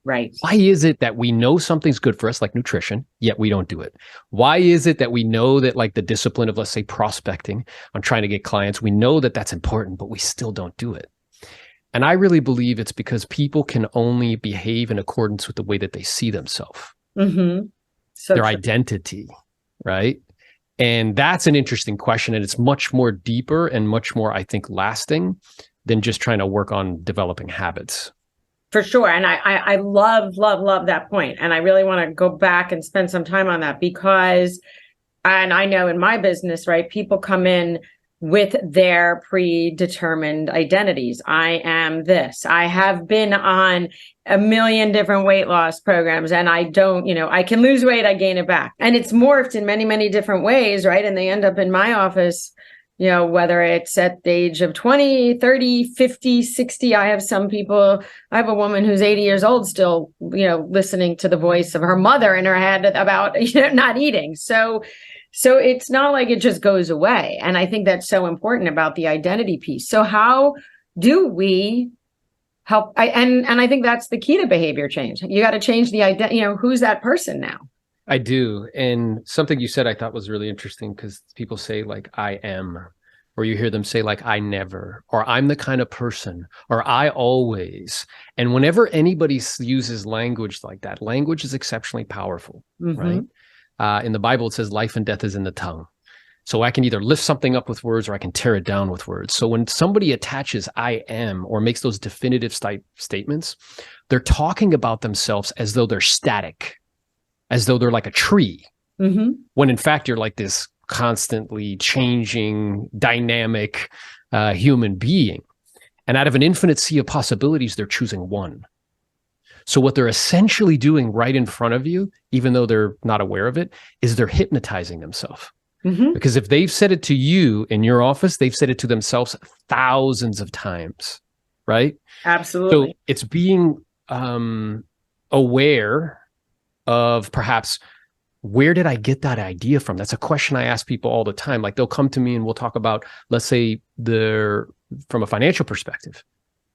Right. Why is it that we know something's good for us, like nutrition, yet we don't do it? Why is it that we know that, like, the discipline of, let's say, prospecting on trying to get clients, we know that that's important, but we still don't do it? And I really believe it's because people can only behave in accordance with the way that they see themselves, So their true. identity, right? And that's an interesting question. And it's much more deeper and much more, I think, lasting than just trying to work on developing habits. For sure. And I love, love, love that point. And I really want to go back and spend some time on that because, and I know in my business, right, people come in with their predetermined identities. I am this. I have been on a million different weight loss programs and I don't, I can lose weight, I gain it back. And it's morphed in many, many different ways, right? And they end up in my office, whether it's at the age of 20, 30, 50, 60. I have a woman who's 80 years old still, listening to the voice of her mother in her head about, not eating. So it's not like it just goes away. And I think that's so important about the identity piece. So how do we help? And I think that's the key to behavior change. You got to change the identity, who's that person now? I do. And something you said I thought was really interesting because people say, like, I am, or you hear them say, like, I never, or I'm the kind of person, or I always. And whenever anybody uses language like that, language is exceptionally powerful, right? In the Bible, it says life and death is in the tongue. So I can either lift something up with words or I can tear it down with words. So when somebody attaches I am or makes those definitive statements, they're talking about themselves as though they're static, as though they're like a tree, when in fact you're like this constantly changing, dynamic human being. And out of an infinite sea of possibilities, they're choosing one. So what they're essentially doing right in front of you, even though they're not aware of it, is they're hypnotizing themselves. Because if they've said it to you in your office, they've said it to themselves thousands of times, right? Absolutely. So it's being aware of perhaps, where did I get that idea from? That's a question I ask people all the time. Like, they'll come to me and we'll talk about, let's say, from a financial perspective.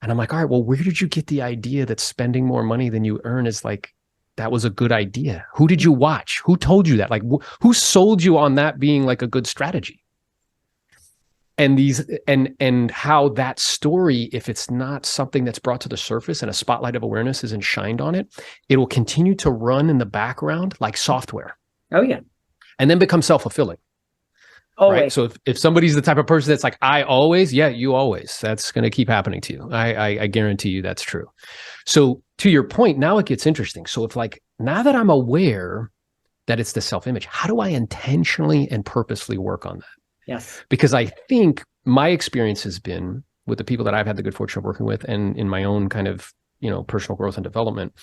And I'm like, all right, well, where did you get the idea that spending more money than you earn is like, that was a good idea? Who did you watch? Who told you that? Like, who sold you on that being like a good strategy? And and how that story, if it's not something that's brought to the surface and a spotlight of awareness isn't shined on it, it will continue to run in the background like software. Oh, yeah. And then become self-fulfilling. Always. Right? So if somebody's the type of person that's like, I always, yeah, you always, that's going to keep happening to you. I guarantee you that's true. So to your point, now it gets interesting. So if, like, now that I'm aware that it's the self-image, how do I intentionally and purposefully work on that? Yes. Because I think my experience has been with the people that I've had the good fortune of working with and in my own kind of, personal growth and development,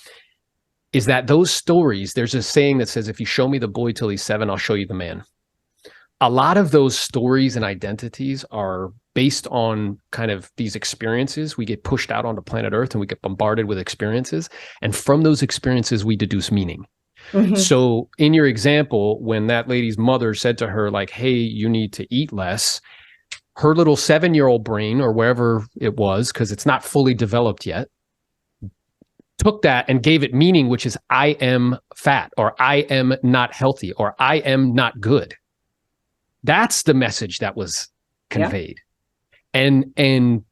is that those stories, there's a saying that says, if you show me the boy till he's 7, I'll show you the man. A lot of those stories and identities are based on kind of these experiences. We get pushed out onto planet Earth and we get bombarded with experiences. And from those experiences, we deduce meaning. So in your example, when that lady's mother said to her, like, hey, you need to eat less, her little 7-year-old brain, or wherever it was, because it's not fully developed yet, took that and gave it meaning, which is, I am fat, or I am not healthy, or I am not good. That's the message that was conveyed. Yeah. And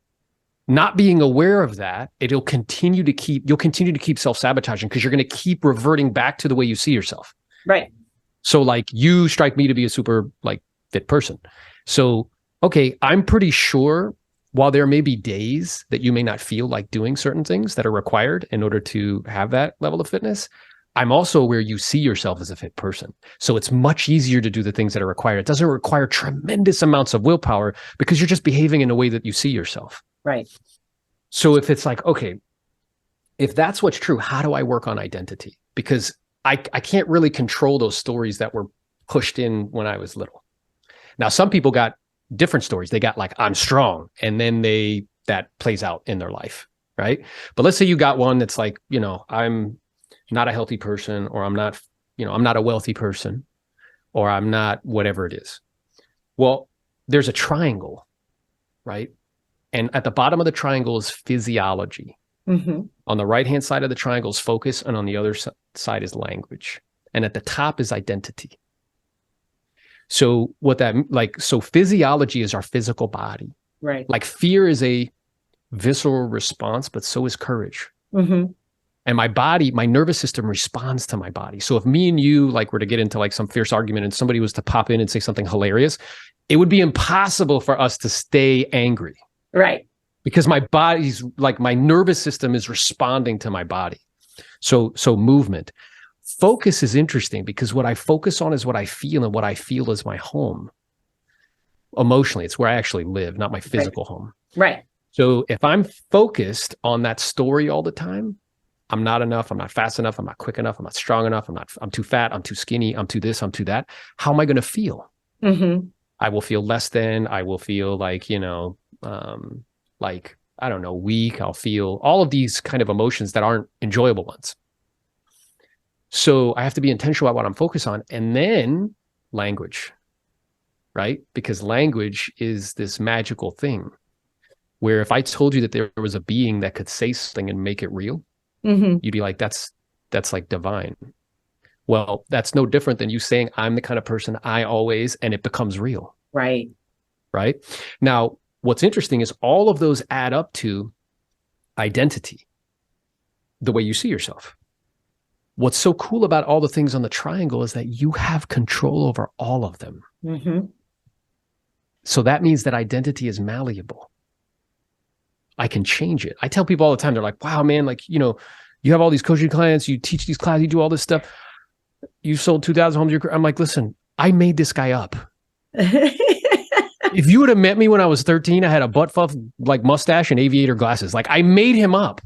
not being aware of that, you'll continue to keep self-sabotaging because you're going to keep reverting back to the way you see yourself. Right. So, like, you strike me to be a super, like, fit person. So, okay, I'm pretty sure while there may be days that you may not feel like doing certain things that are required in order to have that level of fitness, I'm also aware you see yourself as a fit person. So it's much easier to do the things that are required. It doesn't require tremendous amounts of willpower because you're just behaving in a way that you see yourself. Right. So if it's like, okay, if that's what's true, how do I work on identity? Because I can't really control those stories that were pushed in when I was little. Now, some people got different stories. They got like, I'm strong. And then that plays out in their life. Right. But let's say you got one that's like, I'm not a healthy person, or I'm not a wealthy person, or I'm not whatever it is. Well, there's a triangle, right? And at the bottom of the triangle is physiology. Mm-hmm. On the right-hand side of the triangle is focus, and on the other side is language. And at the top is identity. So so physiology is our physical body. Right. Like fear is a visceral response, but so is courage. Mm-hmm. And my body, my nervous system responds to my body. So if me and you like were to get into like some fierce argument and somebody was to pop in and say something hilarious, it would be impossible for us to stay angry. Right. Because my body's like, my nervous system is responding to my body. So movement. Focus is interesting because what I focus on is what I feel, and what I feel is my home. Emotionally, it's where I actually live, not my physical home. Right. So if I'm focused on that story all the time, I'm not enough, I'm not fast enough, I'm not quick enough, I'm not strong enough, I'm too fat, I'm too skinny, I'm too this, I'm too that. How am I going to feel? Mm-hmm. I will feel less than, I will feel like, like, I don't know, weak. I'll feel all of these kind of emotions that aren't enjoyable ones. So I have to be intentional about what I'm focused on. And then language, right? Because language is this magical thing where if I told you that there was a being that could say something and make it real, Mm-hmm. you'd be like, that's like divine. Well, that's no different than you saying, I'm the kind of person I always, and it becomes real. Right. Right. Now, what's interesting is all of those add up to identity, the way you see yourself. What's so cool about all the things on the triangle is that you have control over all of them. Mm-hmm. So that means that identity is malleable. I can change it. I tell people all the time, they're like, wow, man, like, you have all these coaching clients, you teach these classes, you do all this stuff. You sold 2,000 homes. I'm like, listen, I made this guy up. If you would have met me when I was 13, I had a butt fuff like mustache and aviator glasses. Like I made him up.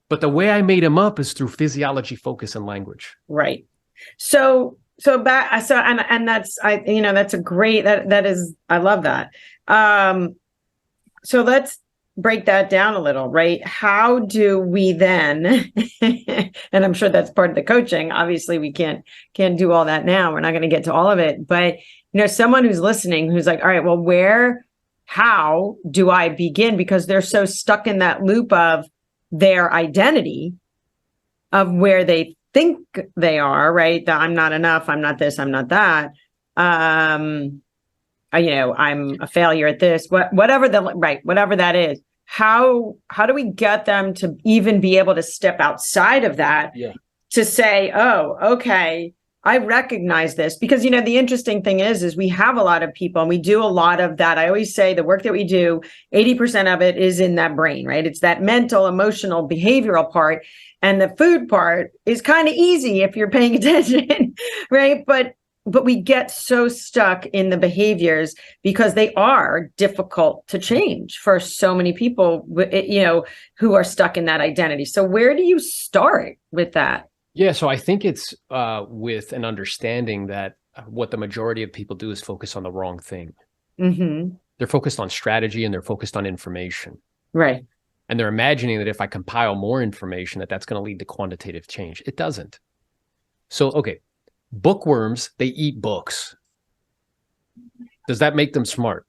But the way I made him up is through physiology, focus, and language. Right. So that's that's a great, that is, I love that. So let's break that down a little, right? How do we then, and I'm sure that's part of the coaching. Obviously we can't do all that now. We're not going to get to all of it, but someone who's listening, who's like, all right, well, how do I begin? Because they're so stuck in that loop of their identity of where they think they are, right? That I'm not enough. I'm not this, I'm not that. I'm a failure at this, whatever that is. How do we get them to even be able to step outside of that to say, oh, okay, I recognize this? Because, the interesting thing is we have a lot of people and we do a lot of that. I always say the work that we do, 80% of it is in that brain, right? It's that mental, emotional, behavioral part. And the food part is kind of easy if you're paying attention, right? But we get so stuck in the behaviors because they are difficult to change for so many people, who are stuck in that identity. So where do you start with that? Yeah, so I think it's with an understanding that what the majority of people do is focus on the wrong thing. Mm-hmm. They're focused on strategy and they're focused on information. Right. And they're imagining that if I compile more information, that's going to lead to quantitative change. It doesn't. So, okay, bookworms, they eat books. Does that make them smart?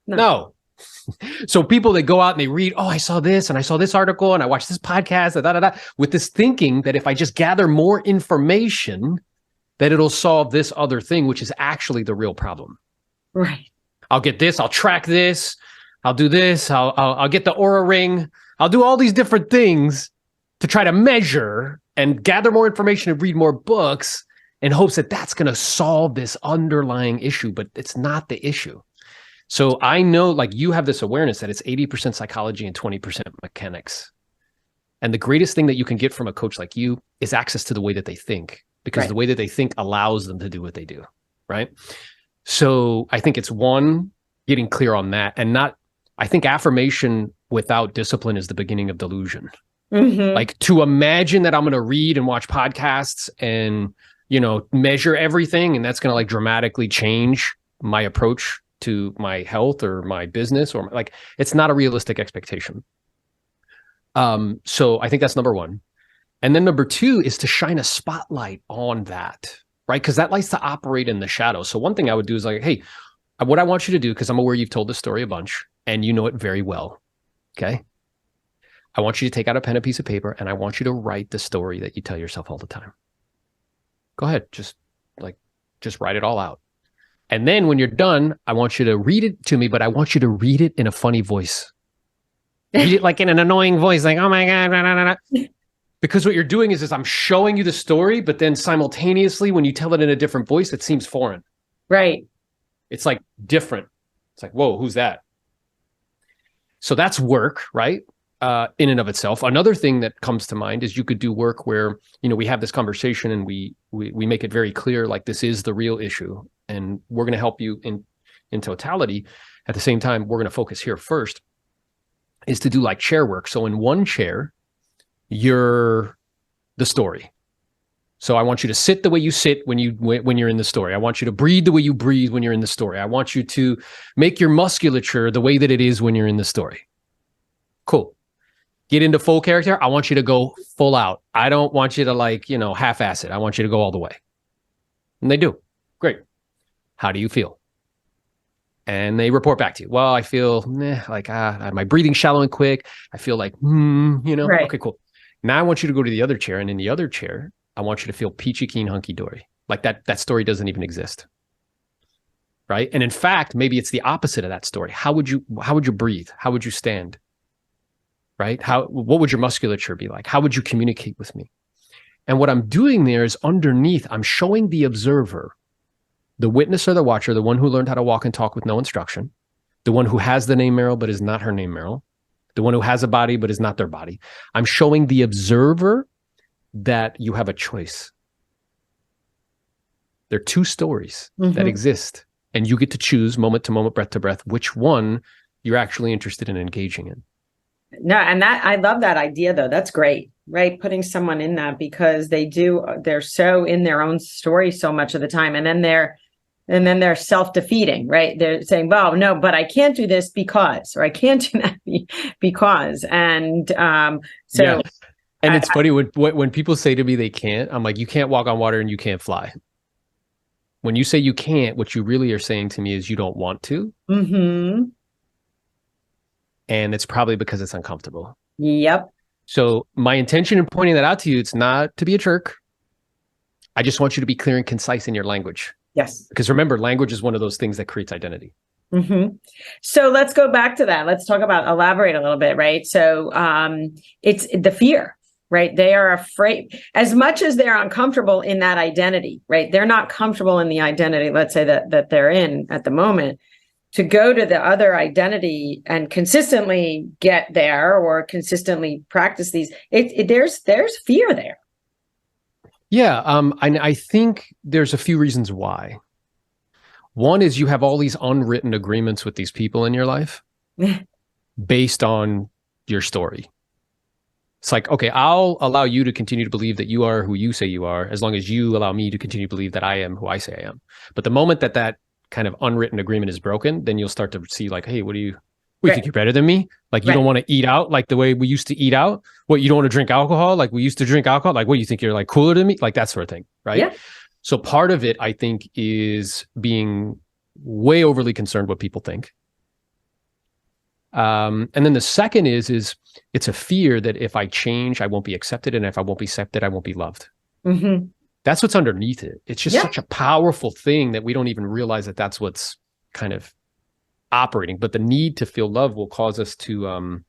No. So people that go out and they read, oh, I saw this and I saw this article and I watched this podcast, with this thinking that if I just gather more information, that it'll solve this other thing, which is actually the real problem. Right. I'll get this, I'll track this, I'll do this, I'll get the Aura ring, I'll do all these different things to try to measure and gather more information and read more books in hopes that that's going to solve this underlying issue, but it's not the issue. So I know, like, you have this awareness that it's 80% psychology and 20% mechanics. And the greatest thing that you can get from a coach like you is access to the way that they think, because the way that they think allows them to do what they do, right? So I think it's one, getting clear on that, and I think affirmation without discipline is the beginning of delusion. Mm-hmm. Like, to imagine that I'm going to read and watch podcasts and, measure everything, and that's going to like dramatically change my approach to my health or my business, or it's not a realistic expectation. So I think that's number one. And then number two is to shine a spotlight on that, right? Because that likes to operate in the shadows. So one thing I would do is like, hey, what I want you to do, because I'm aware you've told this story a bunch and you know it very well. Okay. I want you to take out a pen and piece of paper, and I want you to write the story that you tell yourself all the time. Go ahead. Just write it all out. And then when you're done, I want you to read it to me, but I want you to read it in a funny voice. Read it like in an annoying voice, like, oh my God. Blah, blah, blah. Because what you're doing is I'm showing you the story, but then simultaneously, when you tell it in a different voice, it seems foreign. Right. It's like different. It's like, whoa, who's that? So that's work, right? In and of itself. Another thing that comes to mind is you could do work where, we have this conversation and we make it very clear, like this is the real issue and we're going to help you in totality. At the same time, we're going to focus here first is to do like chair work. So in one chair, you're the story. So I want you to sit the way you sit when you're in the story. I want you to breathe the way you breathe when you're in the story. I want you to make your musculature the way that it is when you're in the story. Cool. Get into full character. I want you to go full out. I don't want you to half-ass it. I want you to go all the way. And they do. Great. How do you feel? And they report back to you. Well, I feel my breathing shallow and quick. I feel like, Right. Okay, cool. Now I want you to go to the other chair. And in the other chair, I want you to feel peachy keen, hunky dory. Like that story doesn't even exist. Right. And in fact, maybe it's the opposite of that story. How would you breathe? How would you stand? Right? What would your musculature be like? How would you communicate with me? And what I'm doing there is underneath, I'm showing the observer, the witness or the watcher, the one who learned how to walk and talk with no instruction, the one who has the name Meryl, but is not her name Meryl, the one who has a body, but is not their body. I'm showing the observer that you have a choice. There are two stories that exist, and you get to choose moment to moment, breath to breath, which one you're actually interested in engaging in. No, and I love that idea though. That's great, right? Putting someone in that because they're so in their own story so much of the time. And then they're self-defeating, right? They're saying, well, no, but I can't do this because, or I can't do that because. And yeah. And it's funny when people say to me they can't, I'm like, you can't walk on water and you can't fly. When you say you can't, what you really are saying to me is you don't want to. Mm-hmm. And it's probably because it's uncomfortable. Yep. So my intention in pointing that out to you, it's not to be a jerk. I just want you to be clear and concise in your language. Yes. Because remember, language is one of those things that creates identity. Mm-hmm. So let's go back to that. Let's elaborate a little bit, right? So it's the fear, right? They are afraid as much as they're uncomfortable in that identity, right? They're not comfortable in the identity, let's say that they're in at the moment. To go to the other identity and consistently get there or consistently practice these, there's fear there. Yeah, I think there's a few reasons why. One is you have all these unwritten agreements with these people in your life based on your story. It's like, okay, I'll allow you to continue to believe that you are who you say you are, as long as you allow me to continue to believe that I am who I say I am. But the moment that kind of unwritten agreement is broken, then you'll start to see like, hey, what do you think you're better than me? Like you don't want to eat out like the way we used to eat out? What, you don't want to drink alcohol like we used to drink alcohol? Like what, you think you're like cooler than me? Like that sort of thing, right? Yeah. So part of it, I think, is being way overly concerned what people think. And then the second is it's a fear that if I change, I won't be accepted. And if I won't be accepted, I won't be loved. Mm-hmm. That's what's underneath it. It's just such a powerful thing that we don't even realize that that's what's kind of operating. But the need to feel love will cause us to,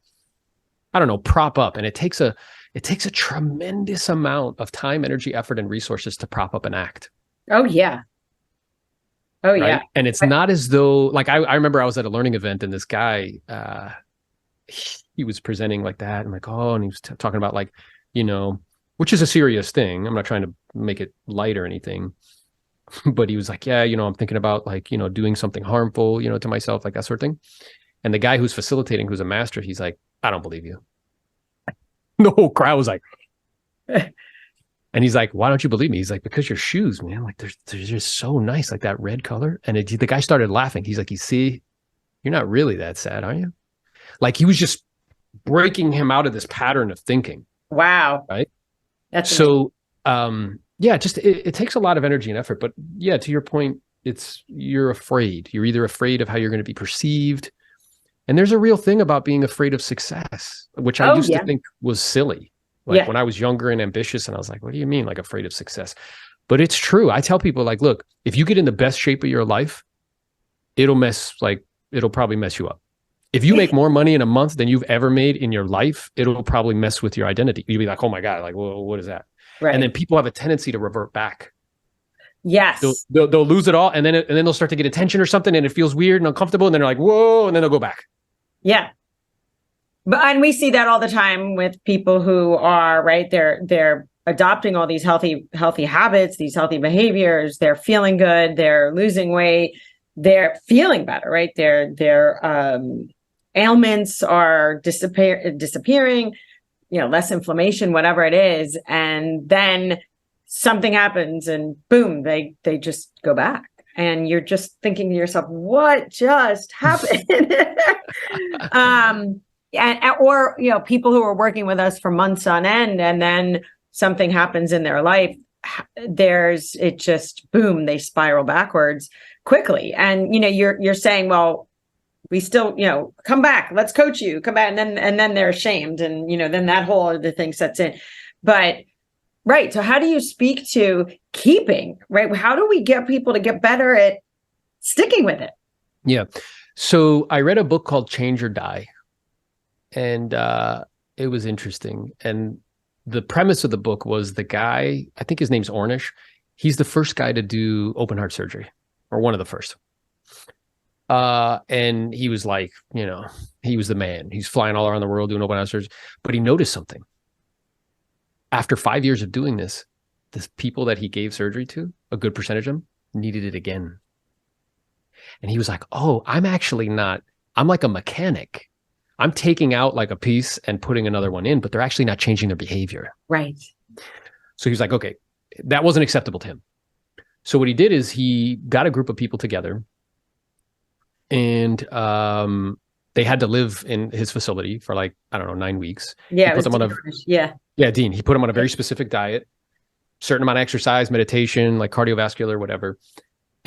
prop up. And it takes a tremendous amount of time, energy, effort, and resources to prop up an act. Oh, yeah. Oh, right? Yeah. And it's not as though, like, I remember I was at a learning event and this guy, he was presenting like that. And like, and he was talking about like, which is a serious thing. I'm not trying to make it light or anything, but he was like, yeah, I'm thinking about like, doing something harmful, to myself, like that sort of thing. And the guy who's facilitating, who's a master, he's like, I don't believe you. The whole crowd was like, and he's like, why don't you believe me? He's like, because your shoes, man, like they're just so nice, like that red color. And the guy started laughing. He's like, you see, you're not really that sad, are you? Like he was just breaking him out of this pattern of thinking. Wow. Right. That's so, just it takes a lot of energy and effort. But yeah, to your point, you're afraid. You're either afraid of how you're going to be perceived, And there's a real thing about being afraid of success, which I used to think was silly. Like when I was younger and ambitious, and I was like, what do you mean, like afraid of success? But it's true. I tell people, like, look, if you get in the best shape of your life, it'll probably mess you up. If you make more money in a month than you've ever made in your life, it'll probably mess with your identity. You'll be like, oh my God, like, well, what is that? Right. And then people have a tendency to revert back. Yes. They'll lose it all. And then they'll start to get attention or something, and it feels weird and uncomfortable. And then they're like, whoa, and then they'll go back. Yeah. And we see that all the time with people who are, right, they're adopting all these healthy habits, these healthy behaviors. They're feeling good. They're losing weight. They're feeling better, right? Their ailments are disappearing, less inflammation, whatever it is. And then something happens and boom, they just go back. And you're just thinking to yourself, what just happened? Or people who are working with us for months on end, and then something happens in their life, it just boom, they spiral backwards quickly. And you're saying, well, we still, come back, let's coach you, come back, and then they're ashamed, and then that whole other thing sets in. But right, so how do you speak to keeping, right? How do we get people to get better at sticking with it? Yeah. So I read a book called Change or Die, and it was interesting. And the premise of the book was the guy, I think his name's Ornish. He's the first guy to do open heart surgery, or one of the first. And he was like, he was the man. He's flying all around the world doing open heart surgery. But he noticed something. After 5 years of doing this, the people that he gave surgery to, a good percentage of them, needed it again. And he was like, oh, I'm like a mechanic. I'm taking out like a piece and putting another one in, but they're actually not changing their behavior. Right. So he was like, okay, that wasn't acceptable to him. So what he did is he got a group of people together, and they had to live in his facility for 9 weeks. Yeah. He put them on Dean. He put them on a very specific diet, certain amount of exercise, meditation, like cardiovascular, whatever.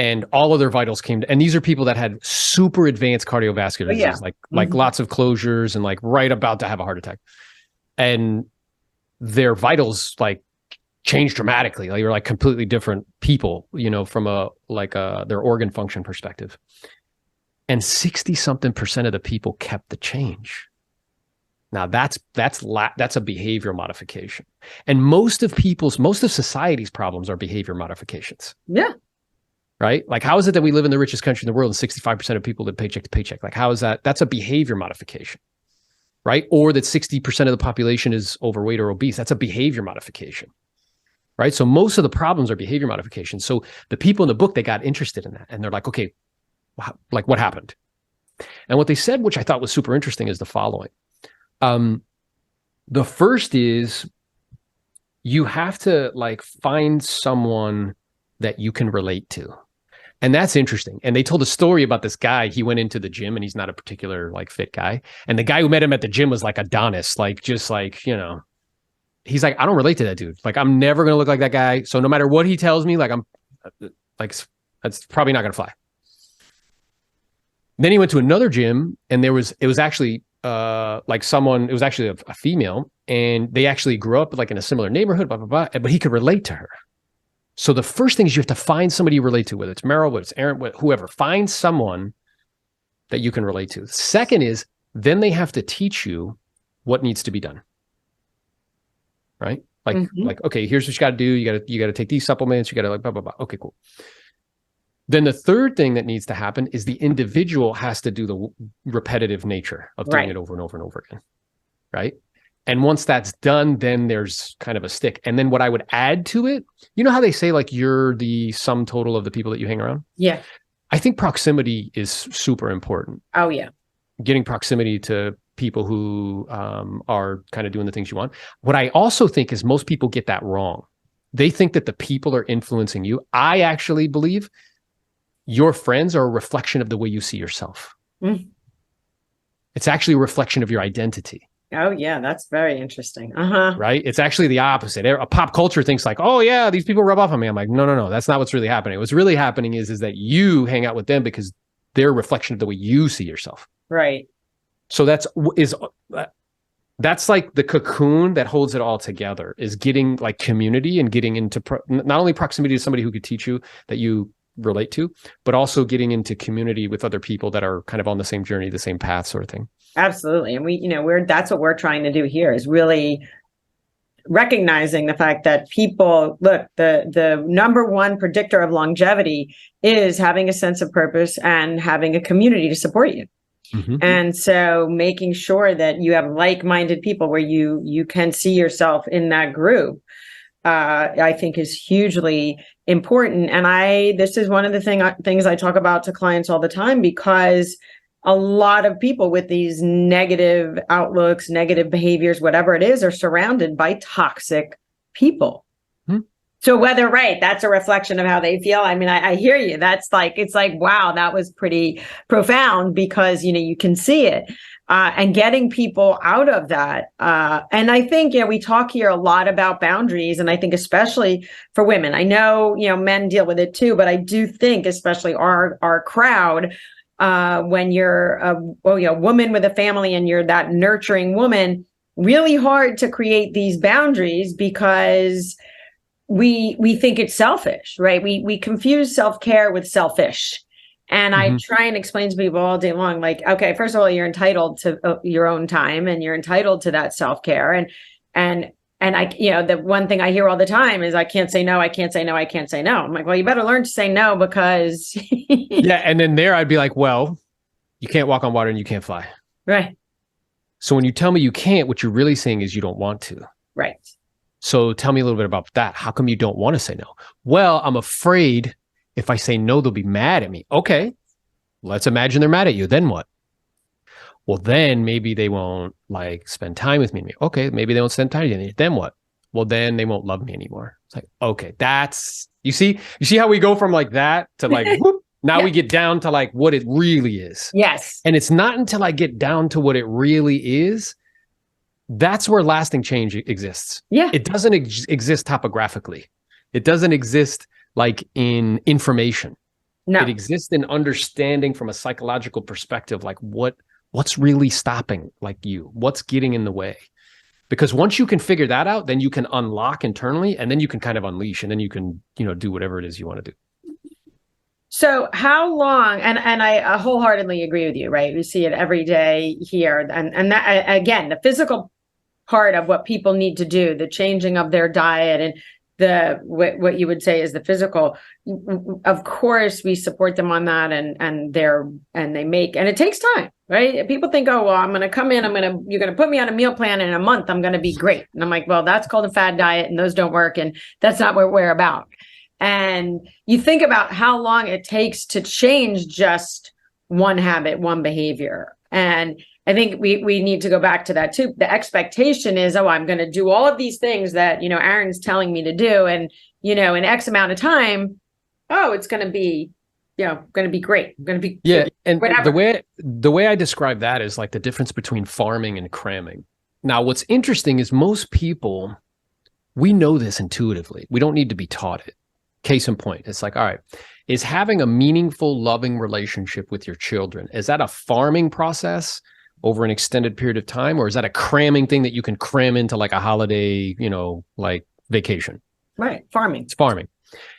And all of their vitals and these are people that had super advanced cardiovascular disease, like lots of closures and like right about to have a heart attack. And their vitals changed dramatically. They were like completely different people, from their organ function perspective. And 60-something% of the people kept the change. Now that's a behavior modification. And most of society's problems are behavior modifications. Yeah. Right? Like, how is it that we live in the richest country in the world and 65% of people live paycheck to paycheck? Like, how is that? That's a behavior modification, right? Or that 60% of the population is overweight or obese. That's a behavior modification, right? So most of the problems are behavior modification. So the people in the book, they got interested in that, and they're like, okay, what happened? And what they said, which I thought was super interesting, is the following. The first is you have to find someone that you can relate to. And that's interesting. And they told a story about this guy. He went into the gym, and he's not a particular fit guy. And the guy who met him at the gym was like Adonis, he's like, I don't relate to that dude. I'm never going to look like that guy. So no matter what he tells me, that's probably not going to fly. Then he went to another gym, and it was actually a female, and they actually grew up in a similar neighborhood, blah, blah, blah, but he could relate to her. So the first thing is you have to find somebody you relate to, whether it's Meryl, whether it's Aaron, whoever. Find someone that you can relate to. Second is then they have to teach you what needs to be done. Right? Okay, here's what you got to do. You got to take these supplements. You got to blah, blah, blah. Okay, cool. Then the third thing that needs to happen is the individual has to do the repetitive nature of doing it over and over and over again. Right? And once that's done, then there's kind of a stick. And then what I would add to it, how they say you're the sum total of the people that you hang around? Yeah. I think proximity is super important. Oh, yeah. Getting proximity to people who are kind of doing the things you want. What I also think is most people get that wrong. They think that the people are influencing you. I actually believe your friends are a reflection of the way you see yourself. Mm. It's actually a reflection of your identity. Oh, yeah, that's very interesting. Uh-huh. Right? It's actually the opposite. A pop culture thinks oh, yeah, these people rub off on me. I'm like, no, that's not what's really happening. What's really happening is that you hang out with them because they're a reflection of the way you see yourself. Right. So that's like the cocoon that holds it all together, is getting like community and getting into not only proximity to somebody who could teach you that you relate to, but also getting into community with other people that are kind of on the same journey, the same path, sort of thing. Absolutely. And that's what we're trying to do here, is really recognizing the fact that people, look, the number one predictor of longevity is having a sense of purpose and having a community to support you. Mm-hmm. And so making sure that you have like-minded people where you can see yourself in that group, I think is hugely important. And this is one of the things I talk about to clients all the time, because a lot of people with these negative outlooks, negative behaviors, whatever it is, are surrounded by toxic people. Hmm. So whether, right, that's a reflection of how they feel. I mean, I hear you. It's like, wow, that was pretty profound, because, you can see it, and getting people out of that. And I think, we talk here a lot about boundaries, and I think especially for women, I know, men deal with it too, but I do think especially our crowd, when you're a woman with a family and you're that nurturing woman, really hard to create these boundaries, because we think it's selfish, right? We confuse self-care with selfish. And I try and explain to people all day long, like, okay, first of all, you're entitled to your own time, and you're entitled to that self-care. And I, the one thing I hear all the time is, I can't say no, I can't say no, I can't say no. I'm like, well, you better learn to say no, because yeah. And then there I'd be like, well, you can't walk on water and you can't fly. Right. So when you tell me you can't, what you're really saying is you don't want to. Right. So tell me a little bit about that. How come you don't want to say no? Well, I'm afraid if I say no, they'll be mad at me. Okay, let's imagine they're mad at you. Then what? Well, then maybe they won't spend time with me. Okay, maybe they won't spend time with me. Then what? Well, then they won't love me anymore. It's like, okay, you see how we go from like that to whoop, now we get down to what it really is. Yes. And it's not until I get down to what it really is, that's where lasting change exists. Yeah. It doesn't exist topographically. It doesn't exist in information. No. It exists in understanding from a psychological perspective, what's really stopping you, what's getting in the way. Because once you can figure that out, then you can unlock internally, and then you can kind of unleash, and then you can, do whatever it is you want to do. So how long, and I wholeheartedly agree with you, right? We see it every day here. And that, again, the physical part of what people need to do, the changing of their diet, and what you would say is the physical, of course, we support them on that, and it takes time, right? People think, oh, well, I'm going to come in, you're going to put me on a meal plan, and in a month, I'm going to be great. And I'm like, well, that's called a fad diet, and those don't work. And that's not what we're about. And you think about how long it takes to change just one habit, one behavior. And I think we need to go back to that too. The expectation is, I'm going to do all of these things that, Aaron's telling me to do. And, in X amount of time, it's going to be, going to be great. I'm going to be, yeah. And whatever. the way I describe that is the difference between farming and cramming. Now, what's interesting is most people, we know this intuitively. We don't need to be taught it. Case in point, it's all right, is having a meaningful, loving relationship with your children, is that a farming process over an extended period of time, or is that a cramming thing that you can cram into a holiday, vacation? Right. Farming. It's farming.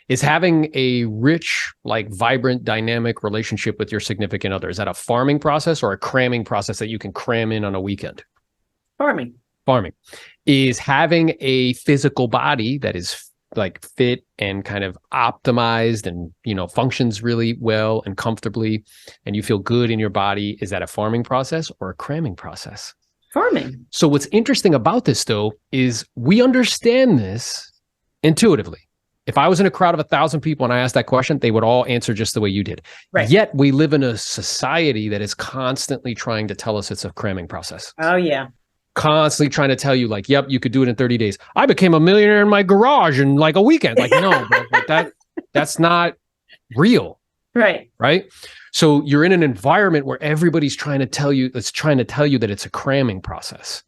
Is having a rich, vibrant, dynamic relationship with your significant other, is that a farming process or a cramming process that you can cram in on a weekend? Farming. Farming. Is having a physical body that is fit and kind of optimized and, functions really well and comfortably, and you feel good in your body, is that a farming process or a cramming process? Farming. So what's interesting about this, though, is we understand this intuitively. If I was in a crowd of 1,000 people and I asked that question, they would all answer just the way you did. Right. Yet we live in a society that is constantly trying to tell us it's a cramming process. Oh, yeah. Constantly trying to tell you yep, you could do it in 30 days. I became a millionaire in my garage in a weekend. No, that's not real. Right. Right. So you're in an environment where everybody's trying to tell you that it's a cramming process.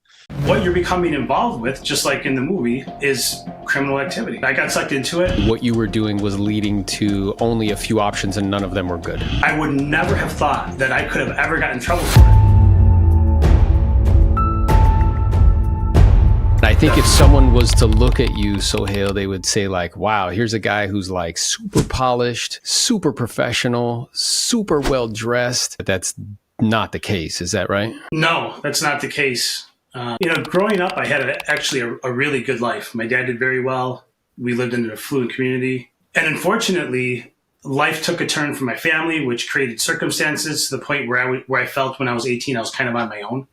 What you're becoming involved with, just like in the movie, is criminal activity. I got sucked into it. What you were doing was leading to only a few options, and none of them were good. I would never have thought that I could have ever gotten in trouble for it. I think if someone was to look at you, Sohail, they would say like, wow, here's a guy who's like super polished, super professional, super well dressed. But that's not the case. Is that right? No, that's not the case. Growing up, I had actually a really good life. My dad did very well. We lived in an affluent community. And unfortunately, life took a turn for my family, which created circumstances to the point where I felt when I was 18, I was kind of on my own.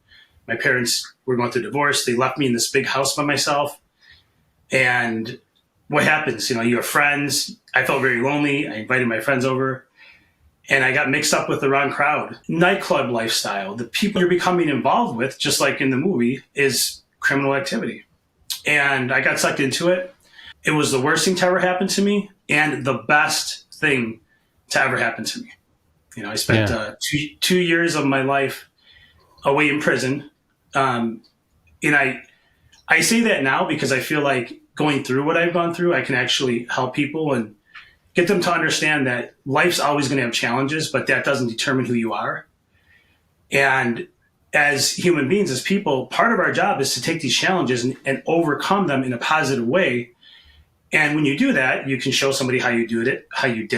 My parents were going through divorce. They left me in this big house by myself. And what happens? You have friends. I felt very lonely. I invited my friends over. And I got mixed up with the wrong crowd. Nightclub lifestyle, the people you're becoming involved with, just like in the movie, is criminal activity. And I got sucked into it. It was the worst thing to ever happen to me and the best thing to ever happen to me. I spent 2 years of my life away in prison. And I say that now because I feel like going through what I've gone through, I can actually help people and get them to understand that life's always going to have challenges, but that doesn't determine who you are. And as human beings, as people, part of our job is to take these challenges and overcome them in a positive way. And when you do that, you can show somebody how you did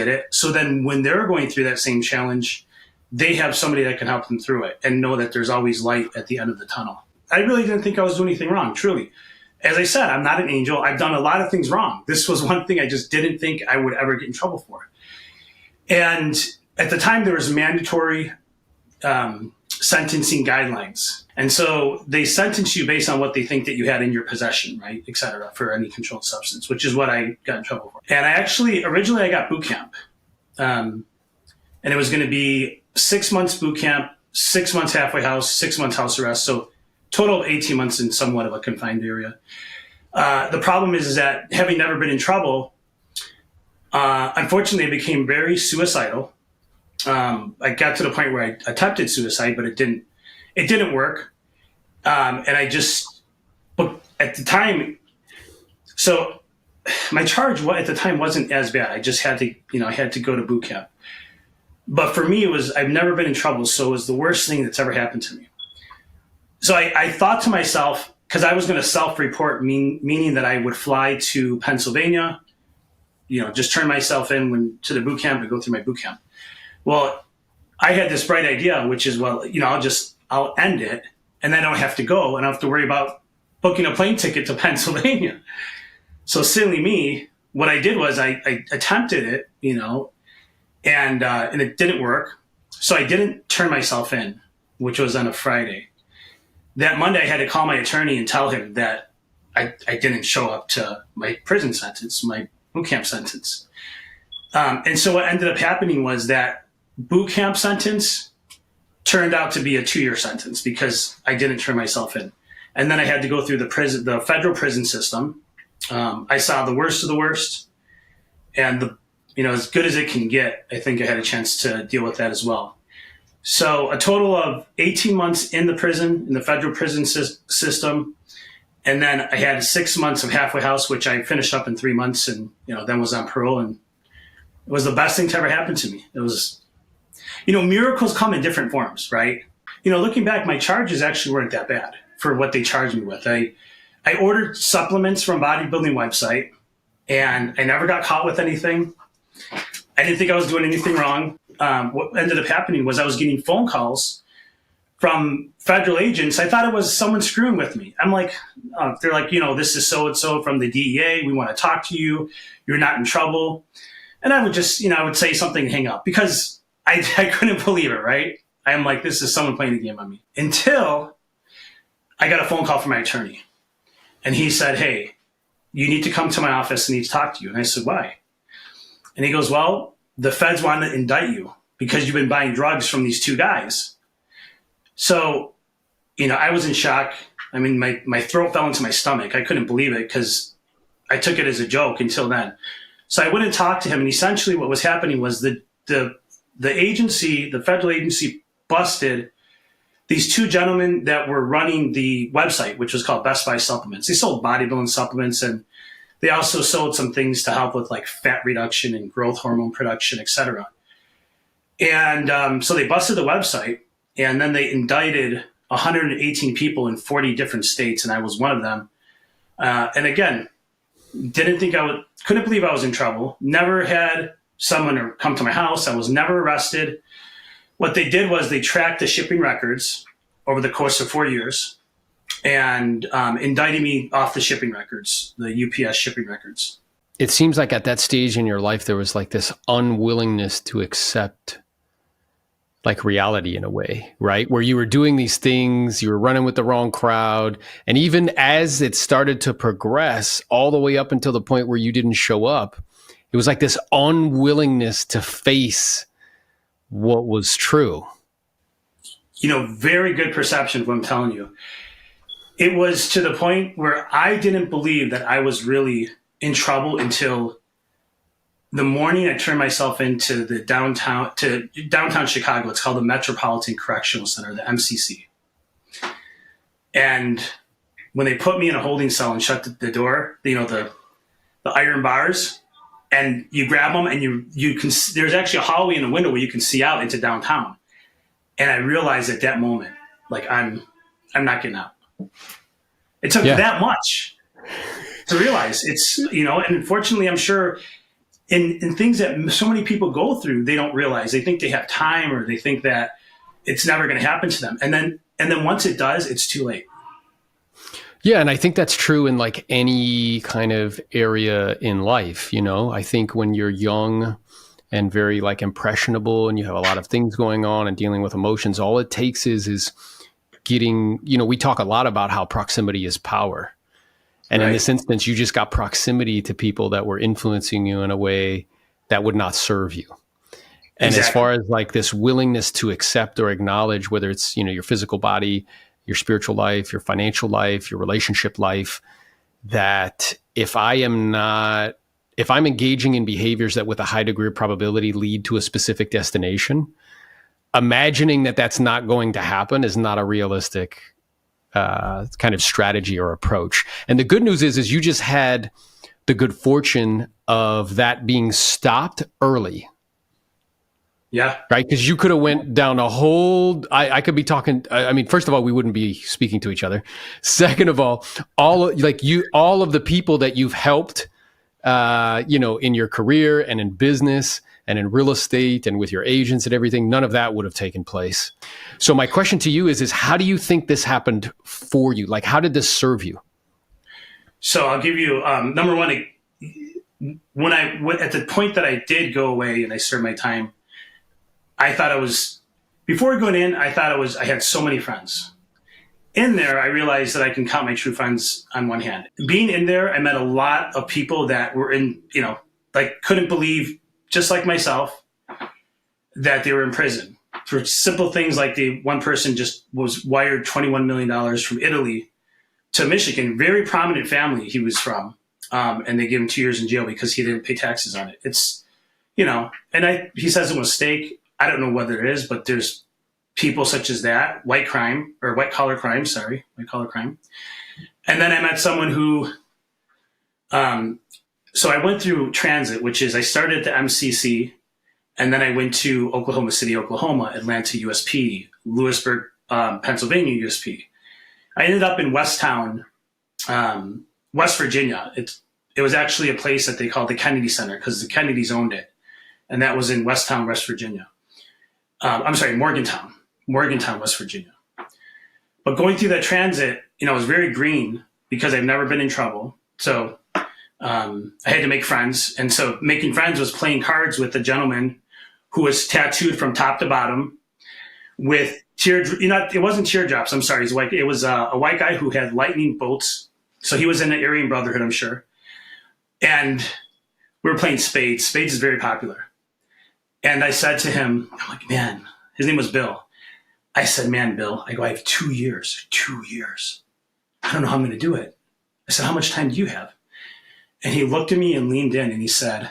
it. So then when they're going through that same challenge, they have somebody that can help them through it and know that there's always light at the end of the tunnel. I really didn't think I was doing anything wrong, truly. As I said, I'm not an angel. I've done a lot of things wrong. This was one thing I just didn't think I would ever get in trouble for. And at the time, there was mandatory sentencing guidelines. And so they sentence you based on what they think that you had in your possession, right, et cetera, for any controlled substance, which is what I got in trouble for. And originally I got boot camp. And it was going to be 6 months boot camp, 6 months halfway house, 6 months house arrest. So total of 18 months in somewhat of a confined area. The problem is that having never been in trouble, unfortunately, I became very suicidal. I got to the point where I attempted suicide, but it didn't work. But at the time, so my charge at the time wasn't as bad. I just had to, I had to go to boot camp. But for me, I've never been in trouble, so it was the worst thing that's ever happened to me. So I thought to myself, because I was going to self-report, meaning that I would fly to Pennsylvania, just turn myself in to the boot camp and go through my boot camp. Well, I had this bright idea, which is, I'll end it, and then I don't have to go, and I don't have to worry about booking a plane ticket to Pennsylvania. So silly me, what I did was I attempted it, and it didn't work. So I didn't turn myself in, which was on a Friday. That Monday, I had to call my attorney and tell him that I didn't show up to my prison sentence, my boot camp sentence. And so what ended up happening was that boot camp sentence turned out to be a 2-year sentence because I didn't turn myself in. And then I had to go through the federal prison system. I saw the worst of the worst, and as good as it can get, I think I had a chance to deal with that as well. So a total of 18 months in the prison, in the federal prison system. And then I had 6 months of halfway house, which I finished up in 3 months and, then was on parole. And it was the best thing to ever happen to me. It was, miracles come in different forms, right? Looking back, my charges actually weren't that bad for what they charged me with. I ordered supplements from a bodybuilding website, and I never got caught with anything. I didn't think I was doing anything wrong. What ended up happening was I was getting phone calls from federal agents. I thought it was someone screwing with me. I'm like, they're like, this is so-and-so from the DEA. We want to talk to you. You're not in trouble. And I would just, I would say something and hang up because I couldn't believe it, right? I'm like, this is someone playing a game on me. Until I got a phone call from my attorney. And he said, hey, you need to come to my office. I need to talk to you. And I said, why? And he goes, well, the feds want to indict you because you've been buying drugs from these two guys. So, I was in shock. I mean, my throat fell into my stomach. I couldn't believe it because I took it as a joke until then. So I went and talked to him, and essentially what was happening was the agency, the federal agency, busted these two gentlemen that were running the website, which was called Best Buy Supplements. They sold bodybuilding supplements, and they also sold some things to help with like fat reduction and growth hormone production, et cetera. And so they busted the website, and then they indicted 118 people in 40 different states, and I was one of them. And again, couldn't believe I was in trouble. Never had someone come to my house. I was never arrested. What they did was they tracked the shipping records over the course of 4 years and indicted me off the shipping records, the UPS shipping records. It seems like at that stage in your life, there was like this unwillingness to accept like reality in a way, right? Where you were doing these things, you were running with the wrong crowd. And even as it started to progress all the way up until the point where you didn't show up, it was like this unwillingness to face what was true. Very good perception of what I'm telling you. It was to the point where I didn't believe that I was really in trouble until the morning I turned myself into downtown Chicago. It's called the Metropolitan Correctional Center, the MCC. And when they put me in a holding cell and shut the door, the iron bars, and you grab them and you can, there's actually a hallway in the window where you can see out into downtown. And I realized at that moment, like I'm not getting out. It took that much to realize it's, and unfortunately, I'm sure in things that so many people go through, they don't realize. They think they have time, or they think that it's never going to happen to them. And then once it does, it's too late. Yeah. And I think that's true in like any kind of area in life. I think when you're young and very like impressionable and you have a lot of things going on and dealing with emotions, all it takes is getting, we talk a lot about how proximity is power. And in this instance, you just got proximity to people that were influencing you in a way that would not serve you. And as far as like this willingness to accept or acknowledge, whether it's, your physical body, your spiritual life, your financial life, your relationship life, that if I'm engaging in behaviors that with a high degree of probability lead to a specific destination, imagining that that's not going to happen is not a realistic kind of strategy or approach. And the good news is you just had the good fortune of that being stopped early. Yeah. Right. Because you could have went down a whole, I could be talking. I mean, first of all, we wouldn't be speaking to each other. Second of all all of the people that you've helped, in your career and in business and in real estate and with your agents and everything, none of that would have taken place. So my question to you is how do you think this happened for you? Like, how did this serve you? So I'll give you, number one, when at the point that I did go away and I served my time, I thought before going in, I had so many friends. In there, I realized that I can count my true friends on one hand. Being in there, I met a lot of people that were couldn't believe, just like myself, that they were in prison for simple things like one person just was wired $21 million from Italy to Michigan, very prominent family he was from. And they gave him 2 years in jail because he didn't pay taxes on it. It's, he says it was a mistake. I don't know whether it is, but there's people such as that, white collar crime. And then I met someone who, so I went through transit, which is I started at the MCC, and then I went to Oklahoma City, Oklahoma, Atlanta, USP, Lewisburg, Pennsylvania, USP. I ended up in Westtown, West Virginia. It was actually a place that they called the Kennedy Center because the Kennedys owned it. And that was in Westtown, West Virginia. Morgantown, West Virginia. But going through that transit, I was very green because I've never been in trouble. So I had to make friends. And so making friends was playing cards with a gentleman who was tattooed from top to bottom with it wasn't teardrops. I'm sorry. It was a white guy who had lightning bolts. So he was in the Aryan Brotherhood, I'm sure. And we were playing spades. Spades is very popular. And I said to him, I'm like, man, his name was Bill. I said, man, Bill, I have 2 years. 2 years. I don't know how I'm going to do it. I said, how much time do you have? And he looked at me and leaned in and he said,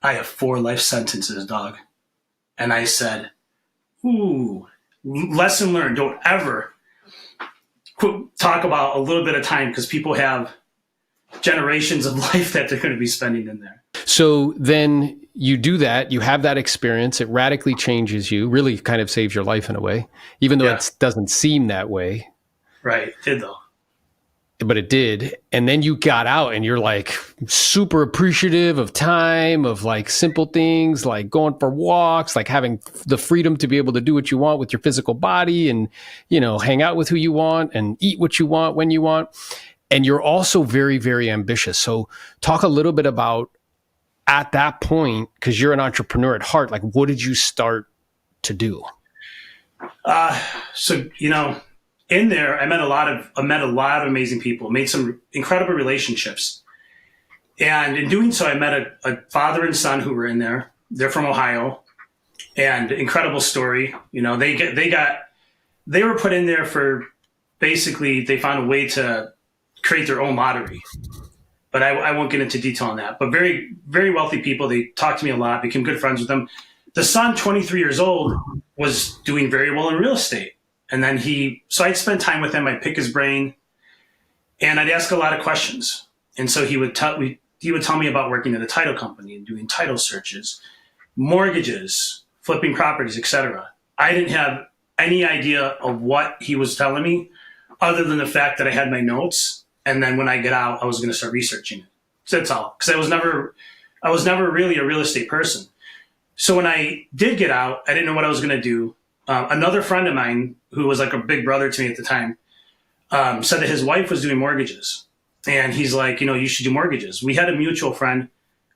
I have 4 life sentences, dog. And I said, ooh, lesson learned. Don't ever talk about a little bit of time because people have generations of life that they're going to be spending in there. So then you do that, you have that experience, it radically changes you, really kind of saves your life in a way, even though it doesn't seem that way. Right, it did though. but it did. And then you got out and you're like super appreciative of time, of like simple things, like going for walks, like having the freedom to be able to do what you want with your physical body and, you know, hang out with who you want and eat what you want when you want. And you're also very, very ambitious. So talk a little bit about at that point, because you're an entrepreneur at heart, like what did you start to do? So, you know, in there, I met a lot of amazing people, made some incredible relationships. And in doing so, I met a father and son who were in there. They're from Ohio, and incredible story. You know, they were put in there for basically, they found a way to create their own lottery. But I won't get into detail on that. But very, very wealthy people. They talked to me a lot, became good friends with them. The son, 23 years old, was doing very well in real estate. And then so I'd spend time with him. I'd pick his brain and I'd ask a lot of questions. And so he would tell me about working at a title company and doing title searches, mortgages, flipping properties, etc. I didn't have any idea of what he was telling me other than the fact that I had my notes. And then when I get out, I was going to start researching it. So that's all. Because I was never really a real estate person. So when I did get out, I didn't know what I was going to do. Another friend of mine, who was like a big brother to me at the time, said that his wife was doing mortgages. And he's like, you know, you should do mortgages. We had a mutual friend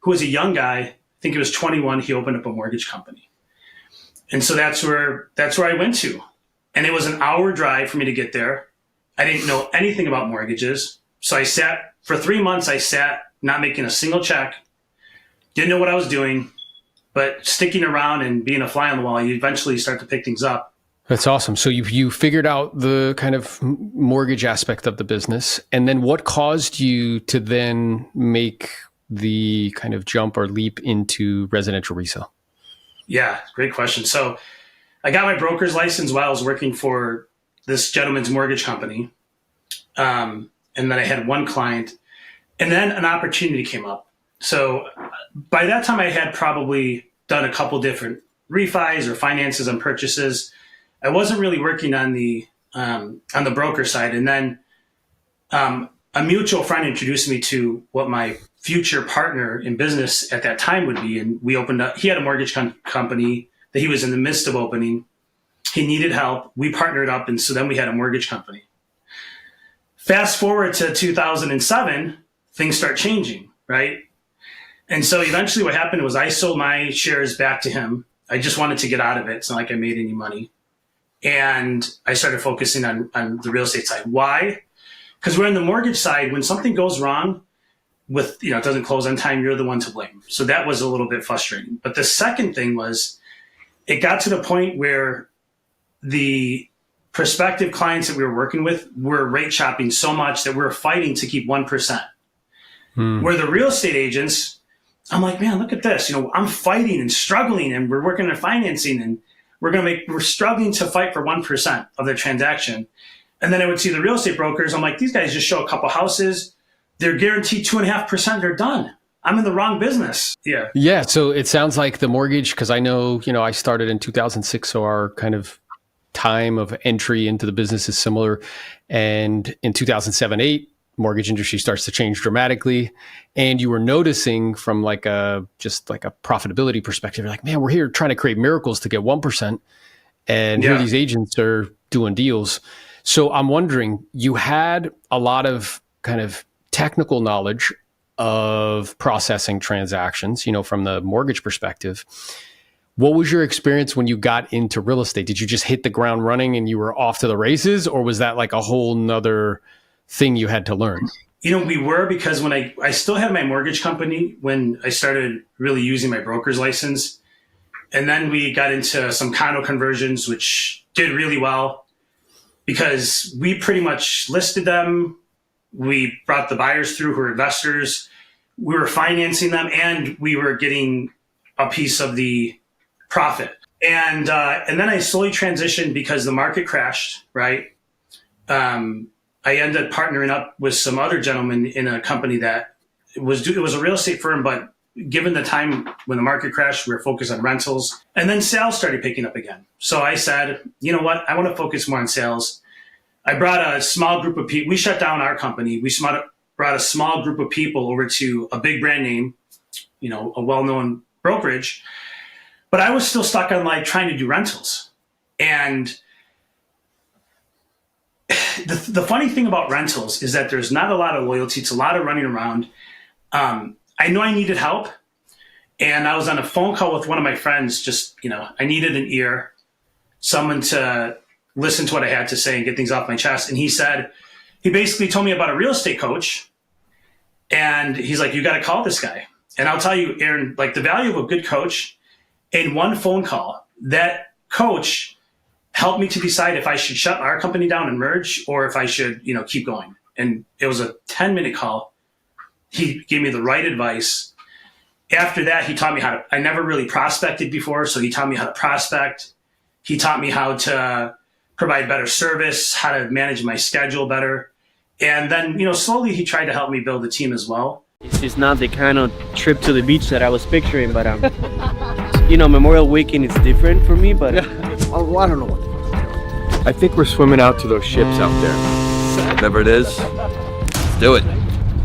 who was a young guy. I think he was 21. He opened up a mortgage company. And so that's where I went to. And it was an hour drive for me to get there. I didn't know anything about mortgages. So I sat for 3 months. I sat not making a single check. Didn't know what I was doing. But sticking around and being a fly on the wall, you eventually start to pick things up. That's awesome. So you figured out the kind of mortgage aspect of the business. And then what caused you to then make the kind of jump or leap into residential resale? Yeah, great question. So I got my broker's license while I was working for this gentleman's mortgage company. And then I had one client. And then an opportunity came up. So by that time, I had probably done a couple different refis or finances and purchases. I wasn't really working on the broker side. And then a mutual friend introduced me to what my future partner in business at that time would be. And we opened up, he had a mortgage company that he was in the midst of opening. He needed help. We partnered up. And so then we had a mortgage company. Fast forward to 2007, things start changing, right? And so eventually what happened was I sold my shares back to him. I just wanted to get out of it. It's not like I made any money. And I started focusing on the real estate side. Why? Because we're on the mortgage side. When something goes wrong with, you know, it doesn't close on time, you're the one to blame. So that was a little bit frustrating. But the second thing was it got to the point where the prospective clients that we were working with were rate shopping so much that we were fighting to keep 1%. Where the real estate agents, I'm like, man, look at this. You know, I'm fighting and struggling and we're working on financing and we're struggling to fight for 1% of the transaction. And then I would see the real estate brokers. I'm like, these guys just show a couple houses. They're guaranteed 2.5%. They're done. I'm in the wrong business. Yeah. Yeah. So it sounds like the mortgage, because I know, you know, I started in 2006. So our kind of time of entry into the business is similar. And in 2007-8, mortgage industry starts to change dramatically. And you were noticing from like a profitability perspective, you're like, man, we're here trying to create miracles to get 1%. And here these agents are doing deals. So I'm wondering, you had a lot of kind of technical knowledge of processing transactions, you know, from the mortgage perspective. What was your experience when you got into real estate? Did you just hit the ground running and you were off to the races? Or was that like a whole nother thing you had to learn? You know, we were, because when I still had my mortgage company when I started really using my broker's license. And then we got into some condo conversions, which did really well because we pretty much listed them. We brought the buyers through who were investors. We were financing them and we were getting a piece of the profit. And then I slowly transitioned because the market crashed, right? I ended up partnering up with some other gentlemen in a company that it was a real estate firm, but given the time when the market crashed, we were focused on rentals. And then sales started picking up again. So I said, you know what? I want to focus more on sales. I brought a small group of people. We shut down our company. We brought a small group of people over to a big brand name, a well-known brokerage. But I was still stuck on like trying to do rentals. And the funny thing about rentals is that there's not a lot of loyalty. It's a lot of running around. I know I needed help. And I was on a phone call with one of my friends. I needed an ear, someone to listen to what I had to say and get things off my chest. And he basically told me about a real estate coach. And he's like, you got to call this guy. And I'll tell you, Aaron, like the value of a good coach in one phone call, that coach helped me to decide if I should shut our company down and merge or if I should, keep going. And it was a 10-minute call. He gave me the right advice. After that, he taught me I never really prospected before. So he taught me how to prospect. He taught me how to provide better service, how to manage my schedule better. And then, slowly he tried to help me build a team as well. It's not the kind of trip to the beach that I was picturing, but Memorial Weekend is different for me, but Oh, I don't know what. I think we're swimming out to those ships out there. Whatever it is, let's do it.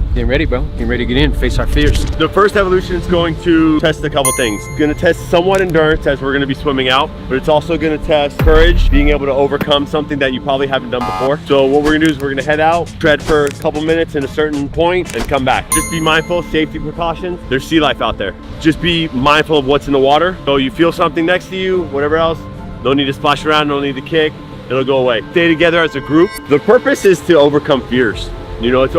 Getting ready, bro. Getting ready to get in, face our fears. The first evolution is going to test a couple things. It's going to test somewhat endurance as we're going to be swimming out, but it's also going to test courage, being able to overcome something that you probably haven't done before. So what we're going to do is we're going to head out, tread for a couple minutes in a certain point, and come back. Just be mindful, safety precautions. There's sea life out there. Just be mindful of what's in the water. So you feel something next to you, whatever else, no need to splash around, no need to kick. It'll go away. Stay together as a group. The purpose is to overcome fears. It's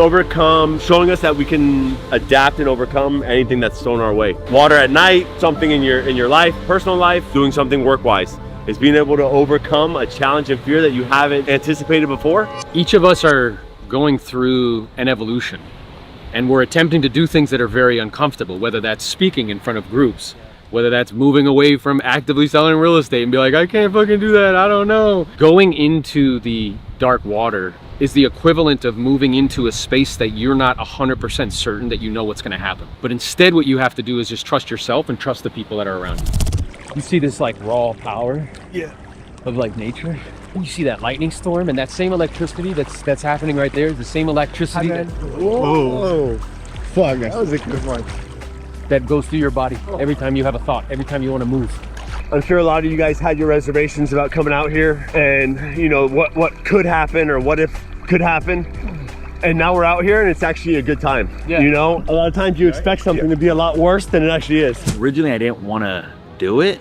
showing us that we can adapt and overcome anything that's thrown our way. Water at night, something in your life, personal life, doing something work-wise. Is being able to overcome a challenge and fear that you haven't anticipated before. Each of us are going through an evolution, and we're attempting to do things that are very uncomfortable, whether that's speaking in front of groups, whether that's moving away from actively selling real estate and be like, I can't fucking do that, I don't know. Going into the dark water is the equivalent of moving into a space that you're not 100% certain that you know what's gonna happen. But instead what you have to do is just trust yourself and trust the people that are around you. You see this like raw power of like nature? You see that lightning storm and that same electricity that's happening right there, the same electricity Whoa. Fuck, that was a good one. that goes through your body every time you have a thought, every time you wanna move. I'm sure a lot of you guys had your reservations about coming out here and what could happen or what if could happen. And now we're out here and it's actually a good time. A lot of times you expect something to be a lot worse than it actually is. originally I didn't want to do it,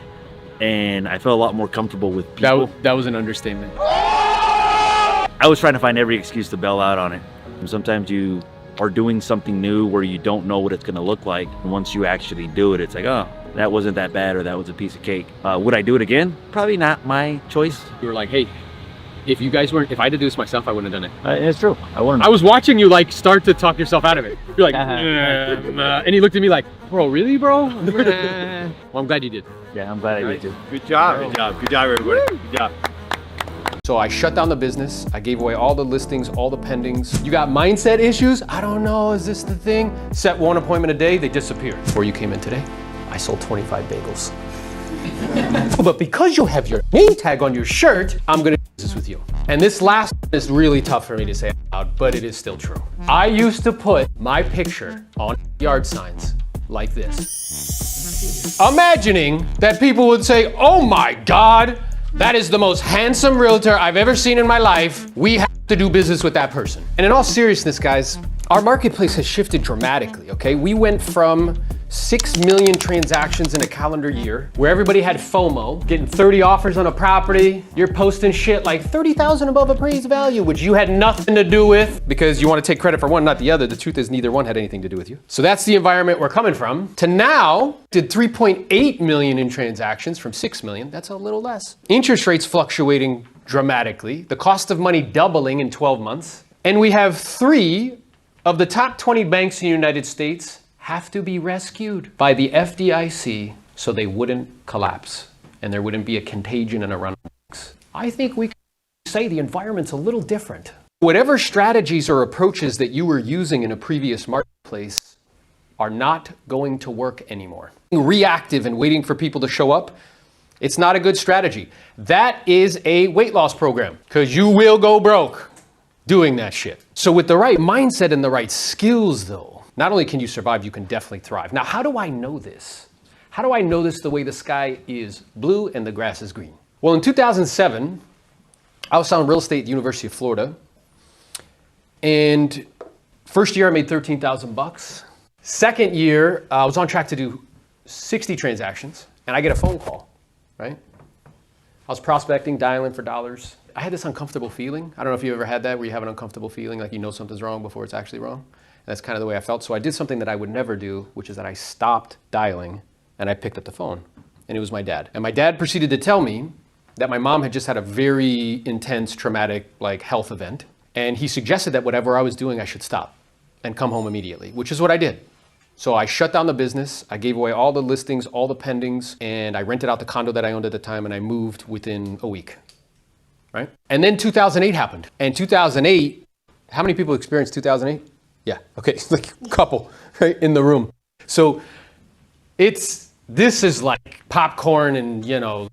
and I felt a lot more comfortable with people. That was an understatement. I was trying to find every excuse to bail out on it. And sometimes you are doing something new where you don't know what it's going to look like. And once you actually do it, it's like, oh, that wasn't that bad, or that was a piece of cake. Would I do it again? Probably not my choice. You were like, hey, if I had to do this myself, I wouldn't have done it. It's true. I wouldn't. I was watching you like start to talk yourself out of it. You're like, and he looked at me like, bro, really, bro? Well, I'm glad you did. Yeah, I'm glad I did too. Good job. Good job, everybody. Good job. So I shut down the business. I gave away all the listings, all the pendings. You got mindset issues? I don't know, is this the thing? Set one appointment a day, they disappear. Before you came in today, I sold 25 bagels. But because you have your name tag on your shirt, I'm gonna do this with you. And this last one is really tough for me to say out loud, but it is still true. I used to put my picture on yard signs like this, imagining that people would say, oh my God, that is the most handsome realtor I've ever seen in my life. We have to do business with that person. And in all seriousness, guys, our marketplace has shifted dramatically, okay? We went from 6 million transactions in a calendar year, where everybody had FOMO, getting 30 offers on a property. You're posting shit like 30,000 above appraised value, which you had nothing to do with because you want to take credit for one, not the other. The truth is neither one had anything to do with you. So that's the environment we're coming from. To now, did 3.8 million in transactions from 6 million. That's a little less. Interest rates fluctuating dramatically. The cost of money doubling in 12 months. And we have 3 of the top 20 banks in the United States have to be rescued by the FDIC so they wouldn't collapse and there wouldn't be a contagion and a run on banks. I think we can say the environment's a little different. Whatever strategies or approaches that you were using in a previous marketplace are not going to work anymore. Reactive and waiting for people to show up It's not a good strategy. That is a weight loss program because you will go broke doing that shit. So with the right mindset and the right skills though, not only can you survive, you can definitely thrive. Now, how do I know this? How do I know this the way the sky is blue and the grass is green? Well, in 2007, I was selling real estate at the University of Florida. And first year I made 13,000 bucks. Second year, I was on track to do 60 transactions and I get a phone call, right? I was prospecting, dialing for dollars. I had this uncomfortable feeling. I don't know if you ever had that where you have an uncomfortable feeling like you know something's wrong before it's actually wrong. And that's kind of the way I felt. So I did something that I would never do, which is that I stopped dialing and I picked up the phone, and it was my dad. And my dad proceeded to tell me that my mom had just had a very intense traumatic health event. And he suggested that whatever I was doing, I should stop and come home immediately, which is what I did. So I shut down the business. I gave away all the listings, all the pendings, and I rented out the condo that I owned at the time, and I moved within a week, right? And then 2008 happened. And 2008, how many people experienced 2008? Yeah, okay, like a couple, right, in the room. So this is like popcorn and,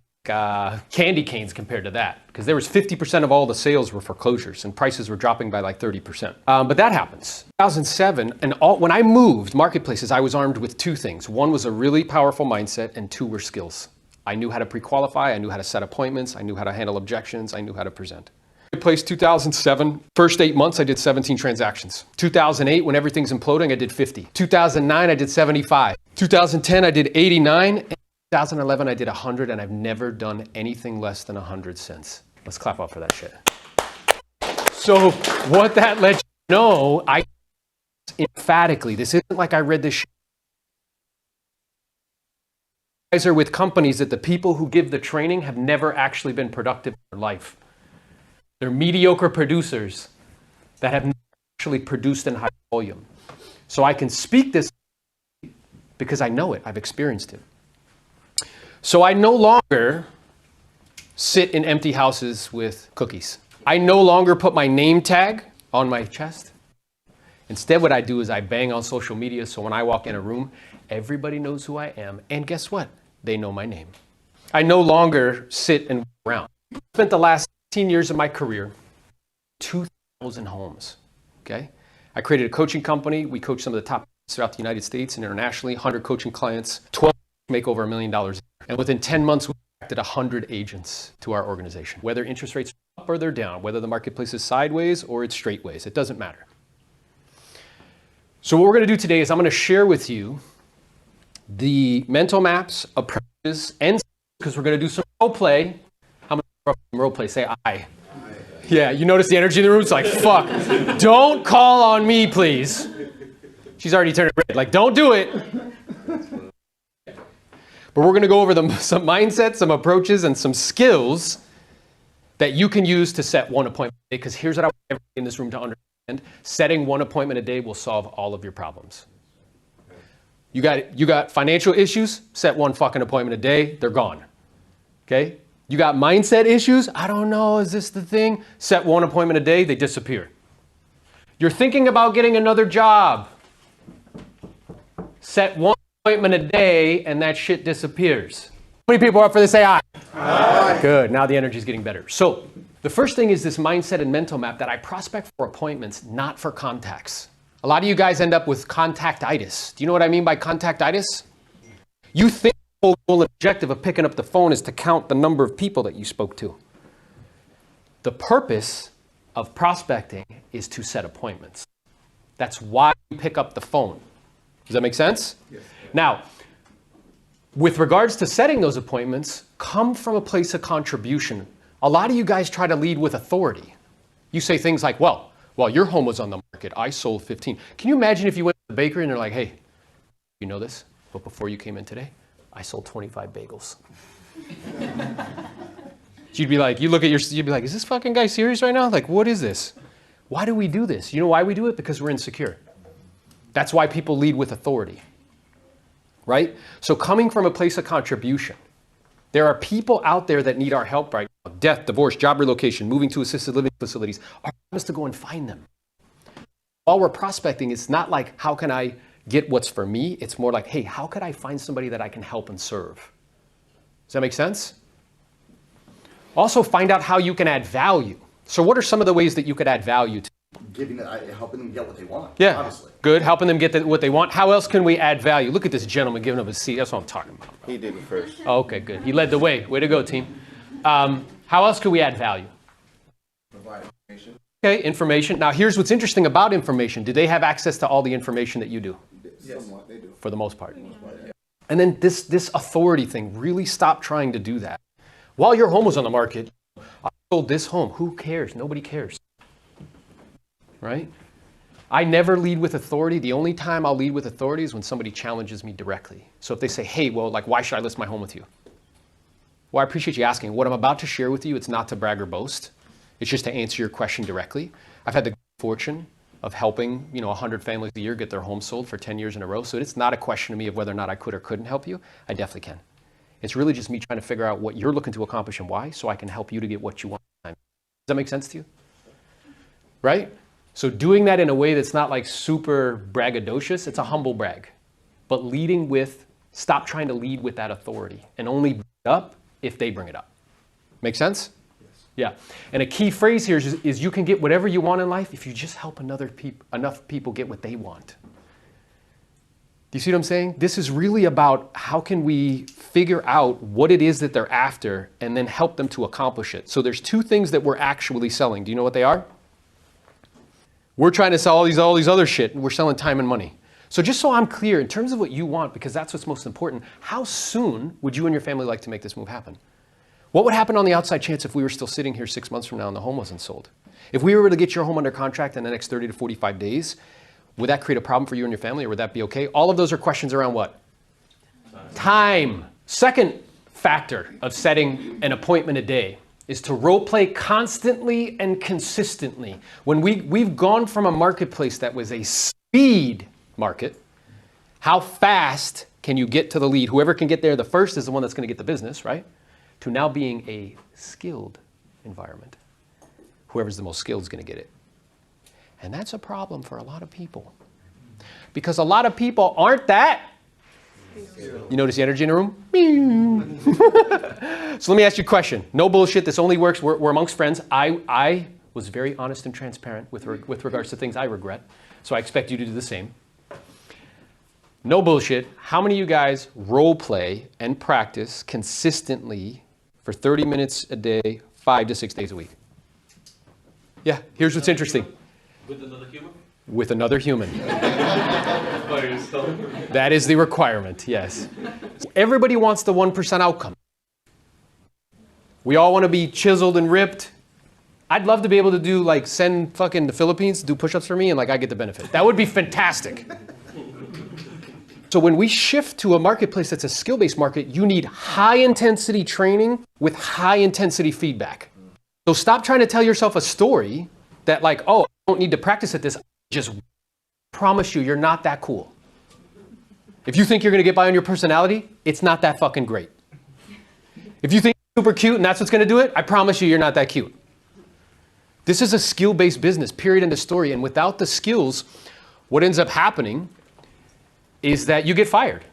candy canes compared to that, because there was 50% of all the sales were foreclosures and prices were dropping by like 30%. But that happens. 2007, and when I moved marketplaces, I was armed with two things. One was a really powerful mindset, and two were skills. I knew how to pre-qualify, I knew how to set appointments, I knew how to handle objections, I knew how to present. Marketplace 2007, first 8 months I did 17 transactions. 2008, when everything's imploding, I did 50. 2009, I did 75. 2010, I did 89. 2011, I did 100, and I've never done anything less than 100 since. Let's clap up for that shit. So what that lets you know, I emphatically, this isn't like I read this shit. You guys are with companies that the people who give the training have never actually been productive in their life. They're mediocre producers that have never actually produced in high volume. So I can speak this because I know it, I've experienced it. So I no longer sit in empty houses with cookies. I no longer put my name tag on my chest. Instead, what I do is I bang on social media, so when I walk in a room, everybody knows who I am. And guess what? They know my name. I no longer sit and walk around. I spent the last 15 years of my career, 2,000 homes, okay? I created a coaching company. We coach some of the top throughout the United States and internationally, 100 coaching clients, 12 make over $1 million. And within 10 months, we attracted 100 agents to our organization. Whether interest rates are up or they're down, whether the marketplace is sideways or it's straightways, it doesn't matter. So what we're gonna do today is I'm gonna share with you the mental maps, approaches, and because we're gonna do some role play. I'm gonna role play, say I. Yeah, you notice the energy in the room? It's like, fuck, don't call on me, please. She's already turned red, like, don't do it. But we're gonna go over some mindsets, some approaches, and some skills that you can use to set one appointment a day, because here's what I want everybody in this room to understand. Setting one appointment a day will solve all of your problems. You got financial issues, set one fucking appointment a day, they're gone, okay? You got mindset issues, I don't know, is this the thing? Set one appointment a day, they disappear. You're thinking about getting another job. Set one appointment a day and that shit disappears. How many people are up for this? Say aye. Aye. Good, now the energy's getting better. So the first thing is this mindset and mental map that I prospect for appointments, not for contacts. A lot of you guys end up with contactitis. Do you know what I mean by contactitis? You think the whole goal and objective of picking up the phone is to count the number of people that you spoke to. The purpose of prospecting is to set appointments. That's why you pick up the phone. Does that make sense? Yes. Now, with regards to setting those appointments, come from a place of contribution. A lot of you guys try to lead with authority. You say things like, well, your home was on the market, I sold 15. Can you imagine if you went to the bakery and they're like, hey, you know this, but before you came in today, I sold 25 bagels. You'd be like, you'd be like, is this fucking guy serious right now? Like, what is this? Why do we do this? You know why we do it? Because we're insecure. That's why people lead with authority, right? So coming from a place of contribution, there are people out there that need our help right now. Death, divorce, job relocation, moving to assisted living facilities. Our job is to go and find them. While we're prospecting, it's not like, how can I get what's for me? It's more like, hey, how could I find somebody that I can help and serve? Does that make sense? Also find out how you can add value. So what are some of the ways that you could add value to? Helping them get what they want. Yeah, Honestly. good. Helping them get what they want. How else can we add value? Look at this gentleman giving up a seat. That's what I'm talking about. He did it first. Oh, okay, good. He led the way. Way to go, team. How else can we add value? Provide information. Okay, information. Now, here's what's interesting about information. Do they have access to all the information that you do? Yes. Somewhat, they do. For the most part. And then this authority thing, really stop trying to do that. While your home was on the market, I sold this home. Who cares? Nobody cares. Right? I never lead with authority. The only time I'll lead with authority is when somebody challenges me directly. So if they say, hey, well, like, why should I list my home with you? Well, I appreciate you asking. What I'm about to share with you, it's not to brag or boast. It's just to answer your question directly. I've had the fortune of helping, 100 families a year get their home sold for 10 years in a row. So it's not a question to me of whether or not I could or couldn't help you. I definitely can. It's really just me trying to figure out what you're looking to accomplish and why, so I can help you to get what you want. Does that make sense to you? Right? So doing that in a way that's not like super braggadocious, it's a humble brag. But leading with, stop trying to lead with that authority and only bring it up if they bring it up. Make sense? Yes. Yeah. And a key phrase here is you can get whatever you want in life if you just help enough people get what they want. Do you see what I'm saying? This is really about how can we figure out what it is that they're after and then help them to accomplish it. So there's two things that we're actually selling. Do you know what they are? We're trying to sell all these other shit, and we're selling time and money. So just so I'm clear, in terms of what you want, because that's what's most important, how soon would you and your family like to make this move happen? What would happen on the outside chance if we were still sitting here 6 months from now and the home wasn't sold? If we were to get your home under contract in the next 30 to 45 days, would that create a problem for you and your family, or would that be okay? All of those are questions around what? Time. Second factor of setting an appointment a day is to role play constantly and consistently. When we've gone from a marketplace that was a speed market, how fast can you get to the lead? Whoever can get there the first is the one that's going to get the business, right? To now being a skilled environment. Whoever's the most skilled is going to get it. And that's a problem for a lot of people. Because a lot of people aren't that. You notice the energy in the room? So let me ask you a question. No bullshit. This only works. We're amongst friends. I was very honest and transparent with regards to things I regret. So I expect you to do the same. No bullshit. How many of you guys role play and practice consistently for 30 minutes a day, 5 to 6 days a week? Yeah, here's what's interesting. With another human? With another human. That is the requirement, yes. Everybody wants the 1% outcome. We all want to be chiseled and ripped. I'd love to be able to send fucking the Philippines to do push-ups for me and I get the benefit. That would be fantastic. So when we shift to a marketplace that's a skill-based market, you need high-intensity training with high-intensity feedback. So stop trying to tell yourself a story that oh, I don't need to practice at this. Just promise you, you're not that cool. If you think you're going to get by on your personality, it's not that fucking great. If you think you're super cute and that's what's going to do it, I promise you, you're not that cute. This is a skill-based business, period, end of story. And without the skills, what ends up happening is that you get fired.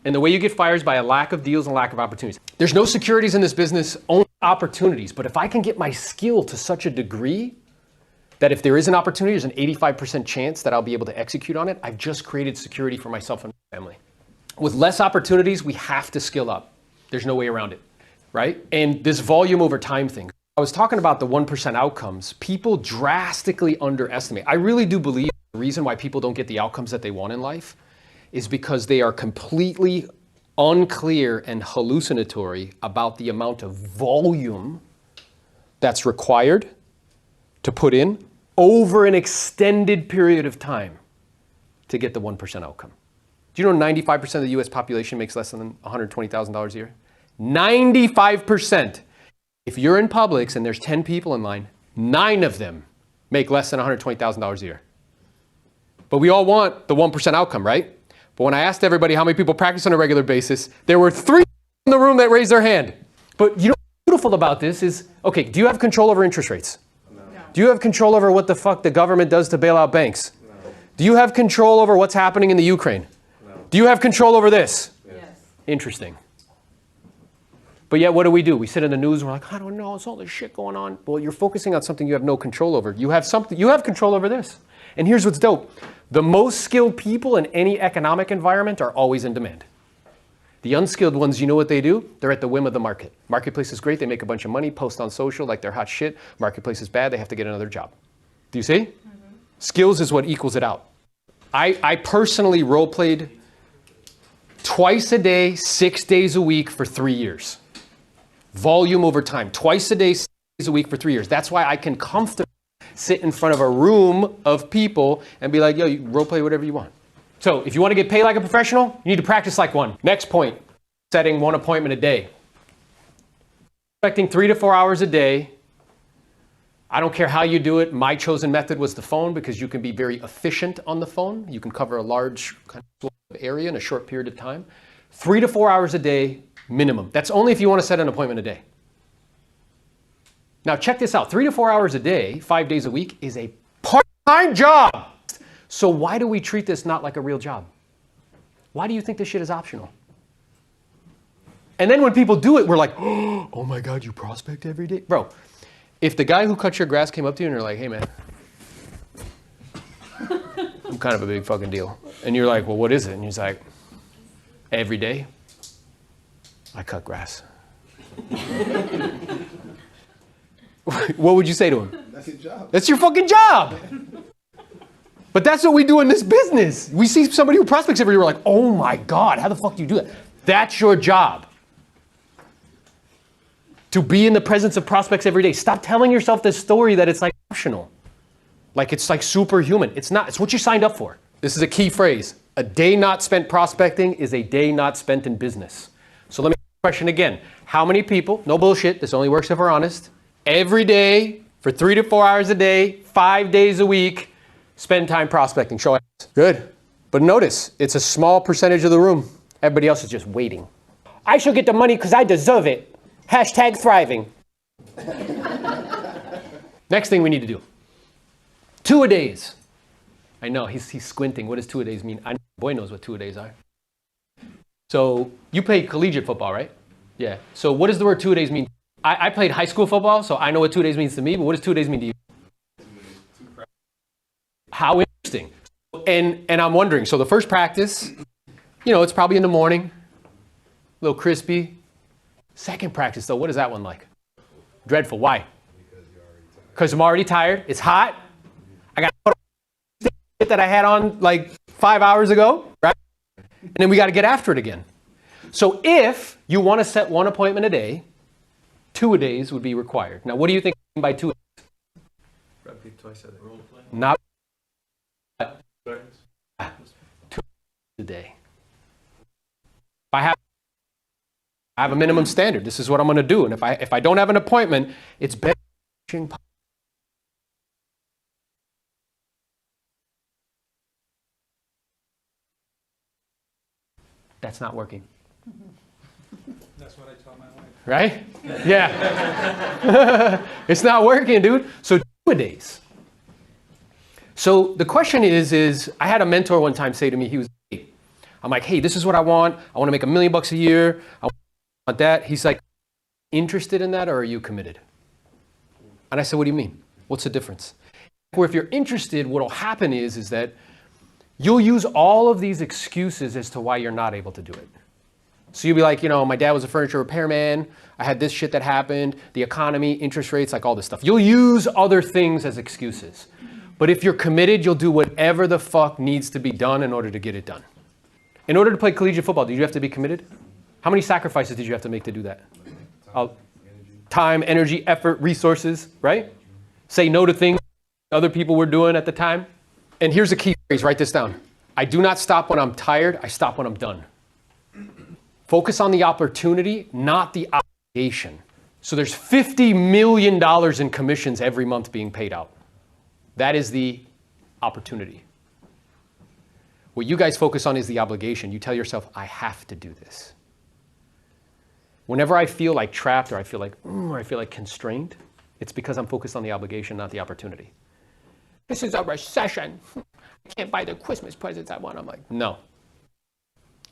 And the way you get fired is by a lack of deals and lack of opportunities. There's no securities in this business, only opportunities. But if I can get my skill to such a degree that if there is an opportunity, there's an 85% chance that I'll be able to execute on it, I've just created security for myself and my family. With less opportunities, we have to skill up. There's no way around it, right? And this volume over time thing. I was talking about the 1% outcomes. People drastically underestimate. I really do believe the reason why people don't get the outcomes that they want in life is because they are completely unclear and hallucinatory about the amount of volume that's required to put in over an extended period of time to get the 1% outcome. Do you know 95% of the US population makes less than $120,000 a year? 95%. If you're in Publix and there's 10 people in line, 9 of them make less than $120,000 a year. But we all want the 1% outcome, right? But when I asked everybody how many people practice on a regular basis, there were 3 in the room that raised their hand. But you know what's beautiful about this is, okay, do you have control over interest rates? No. Do you have control over what the fuck the government does to bail out banks? No. Do you have control over what's happening in the Ukraine? No. Do you have control over this? Yes. Interesting. But yet, what do? We sit in the news and we're like, I don't know, it's all this shit going on. Well, you're focusing on something you have no control over. You have control over this. And here's what's dope. The most skilled people in any economic environment are always in demand. The unskilled ones, you know what they do? They're at the whim of the market. Marketplace is great, they make a bunch of money, post on social like they're hot shit. Marketplace is bad, they have to get another job. Do you see? Mm-hmm. Skills is what equals it out. I personally role played twice a day, 6 days a week for 3 years. Volume over time, twice a day, 6 days a week for 3 years. That's why I can comfortably sit in front of a room of people and be like, yo, you role play whatever you want. So if you want to get paid like a professional, you need to practice like one. Next point, setting 1 appointment a day. Expecting 3 to 4 hours a day. I don't care how you do it. My chosen method was the phone because you can be very efficient on the phone. You can cover a large kind of area in a short period of time. 3 to 4 hours a day minimum. That's only if you want to set an appointment a day. Now check this out. 3 to 4 hours a day, 5 days a week is a part-time job. So why do we treat this not like a real job? Why do you think this shit is optional? And then when people do it, we're like, oh my God, you prospect every day? Bro, if the guy who cut your grass came up to you and you're like, hey man, I'm kind of a big fucking deal. And you're like, well, what is it? And he's like, every day, I cut grass. What would you say to him? That's your job. That's your fucking job. But that's what we do in this business. We see somebody who prospects every day, we're like, oh my God, how the fuck do you do that? That's your job. To be in the presence of prospects every day. Stop telling yourself this story that it's like optional. Like it's like superhuman. It's not, it's what you signed up for. This is a key phrase. A day not spent prospecting is a day not spent in business. So let me ask the question again. How many people, no bullshit, this only works if we're honest, every day for 3 to 4 hours a day, 5 days a week, spend time prospecting? Show hands. Good. But notice, it's a small percentage of the room. Everybody else is just waiting. I should get the money because I deserve it. Hashtag thriving. Next thing we need to do. 2-a-days. I know, he's squinting. What does 2-a-days mean? I know boy knows what 2-a-days are. So you played collegiate football, right? Yeah. So what does the word 2-a-days mean? I played high school football, so I know what 2-a-days means to me, but what does 2-a-days mean to you? How interesting. And I'm wondering, so the first practice, you know, it's probably in the morning, a little crispy. Second practice, though, what is that one like? Dreadful. Why? Because I'm already tired. It's hot. I got to put on that I had on like 5 hours ago, right? And then we got to get after it again. So if you want to set 1 appointment a day, 2-a-days would be required. Now, what do you think by 2 Twice a day. Not 2 a day. If I have a minimum standard. This is what I'm going to do. And if I don't have an appointment, it's better. That's not working. That's what I tell my wife. Right? Yeah. It's not working, dude. So 2-a-days. So the question is I had a mentor one time say to me, I'm like, hey, this is what I want. I want to make $1 million a year. I want that. He's like, interested in that or are you committed? And I said, what do you mean? What's the difference? Where if you're interested, what'll happen is that you'll use all of these excuses as to why you're not able to do it. So you'll be like, you know, my dad was a furniture repairman. I had this shit that happened, the economy, interest rates, like all this stuff. You'll use other things as excuses. But if you're committed, you'll do whatever the fuck needs to be done in order to get it done. In order to play collegiate football, did you have to be committed? How many sacrifices did you have to make to do that? Time, energy, effort, resources, right? Say no to things other people were doing at the time. And here's a key phrase, write this down. I do not stop when I'm tired, I stop when I'm done. Focus on the opportunity, not the obligation. So there's $50 million in commissions every month being paid out. That is the opportunity. What you guys focus on is the obligation. You tell yourself, I have to do this. Whenever I feel like trapped or I feel like constrained, it's because I'm focused on the obligation, not the opportunity. This is a recession. I can't buy the Christmas presents I want. I'm like, no.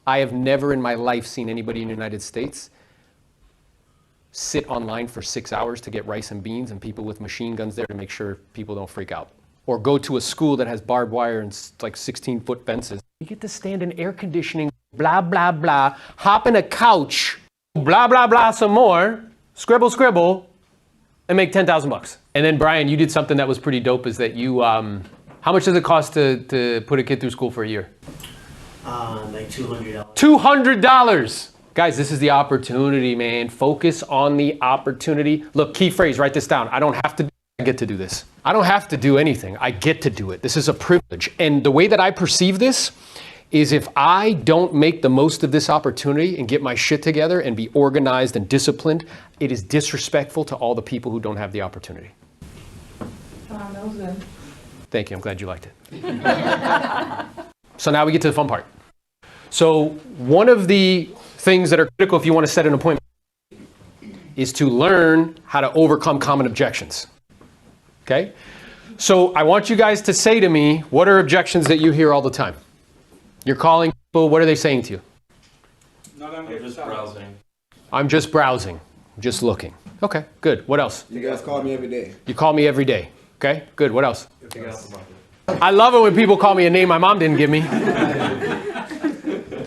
I have never in my life seen anybody in the United States sit online for 6 hours to get rice and beans and people with machine guns there to make sure people don't freak out. Or go to a school that has barbed wire and like 16-foot fences. You get to stand in air conditioning, blah, blah, blah, hop in a couch, blah, blah, blah, some more, scribble, scribble, and make 10,000 bucks. And then Brian, you did something that was pretty dope, is that you, how much does it cost to put a kid through school for a year? Like $200. $200. Guys, this is the opportunity, man. Focus on the opportunity. Look, key phrase, write this down. I don't have to, I get to do this. I don't have to do anything. I get to do it. This is a privilege. And the way that I perceive this is if I don't make the most of this opportunity and get my shit together and be organized and disciplined, it is disrespectful to all the people who don't have the opportunity. That was good. Thank you. I'm glad you liked it. So now we get to the fun part. So one of the things that are critical if you want to set an appointment is to learn how to overcome common objections. Okay? So I want you guys to say to me, what are objections that you hear all the time? You're calling people, what are they saying to you? I'm just browsing. I'm just browsing, just looking. Okay, good. What else? You guys call me every day. You call me every day. Okay, good. What else? I love it when people call me a name my mom didn't give me.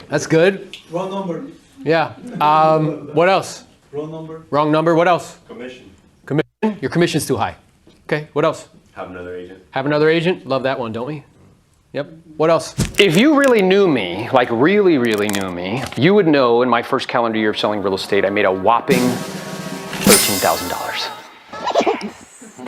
That's good. Wrong number. Yeah. What else? Wrong number. Wrong number. What else? Commission. Commission. Your commission's too high. Okay. What else? Have another agent. Have another agent. Love that one, don't we? Yep. What else? If you really knew me, like really, really knew me, you would know in my first calendar year of selling real estate, I made a whopping $13,000.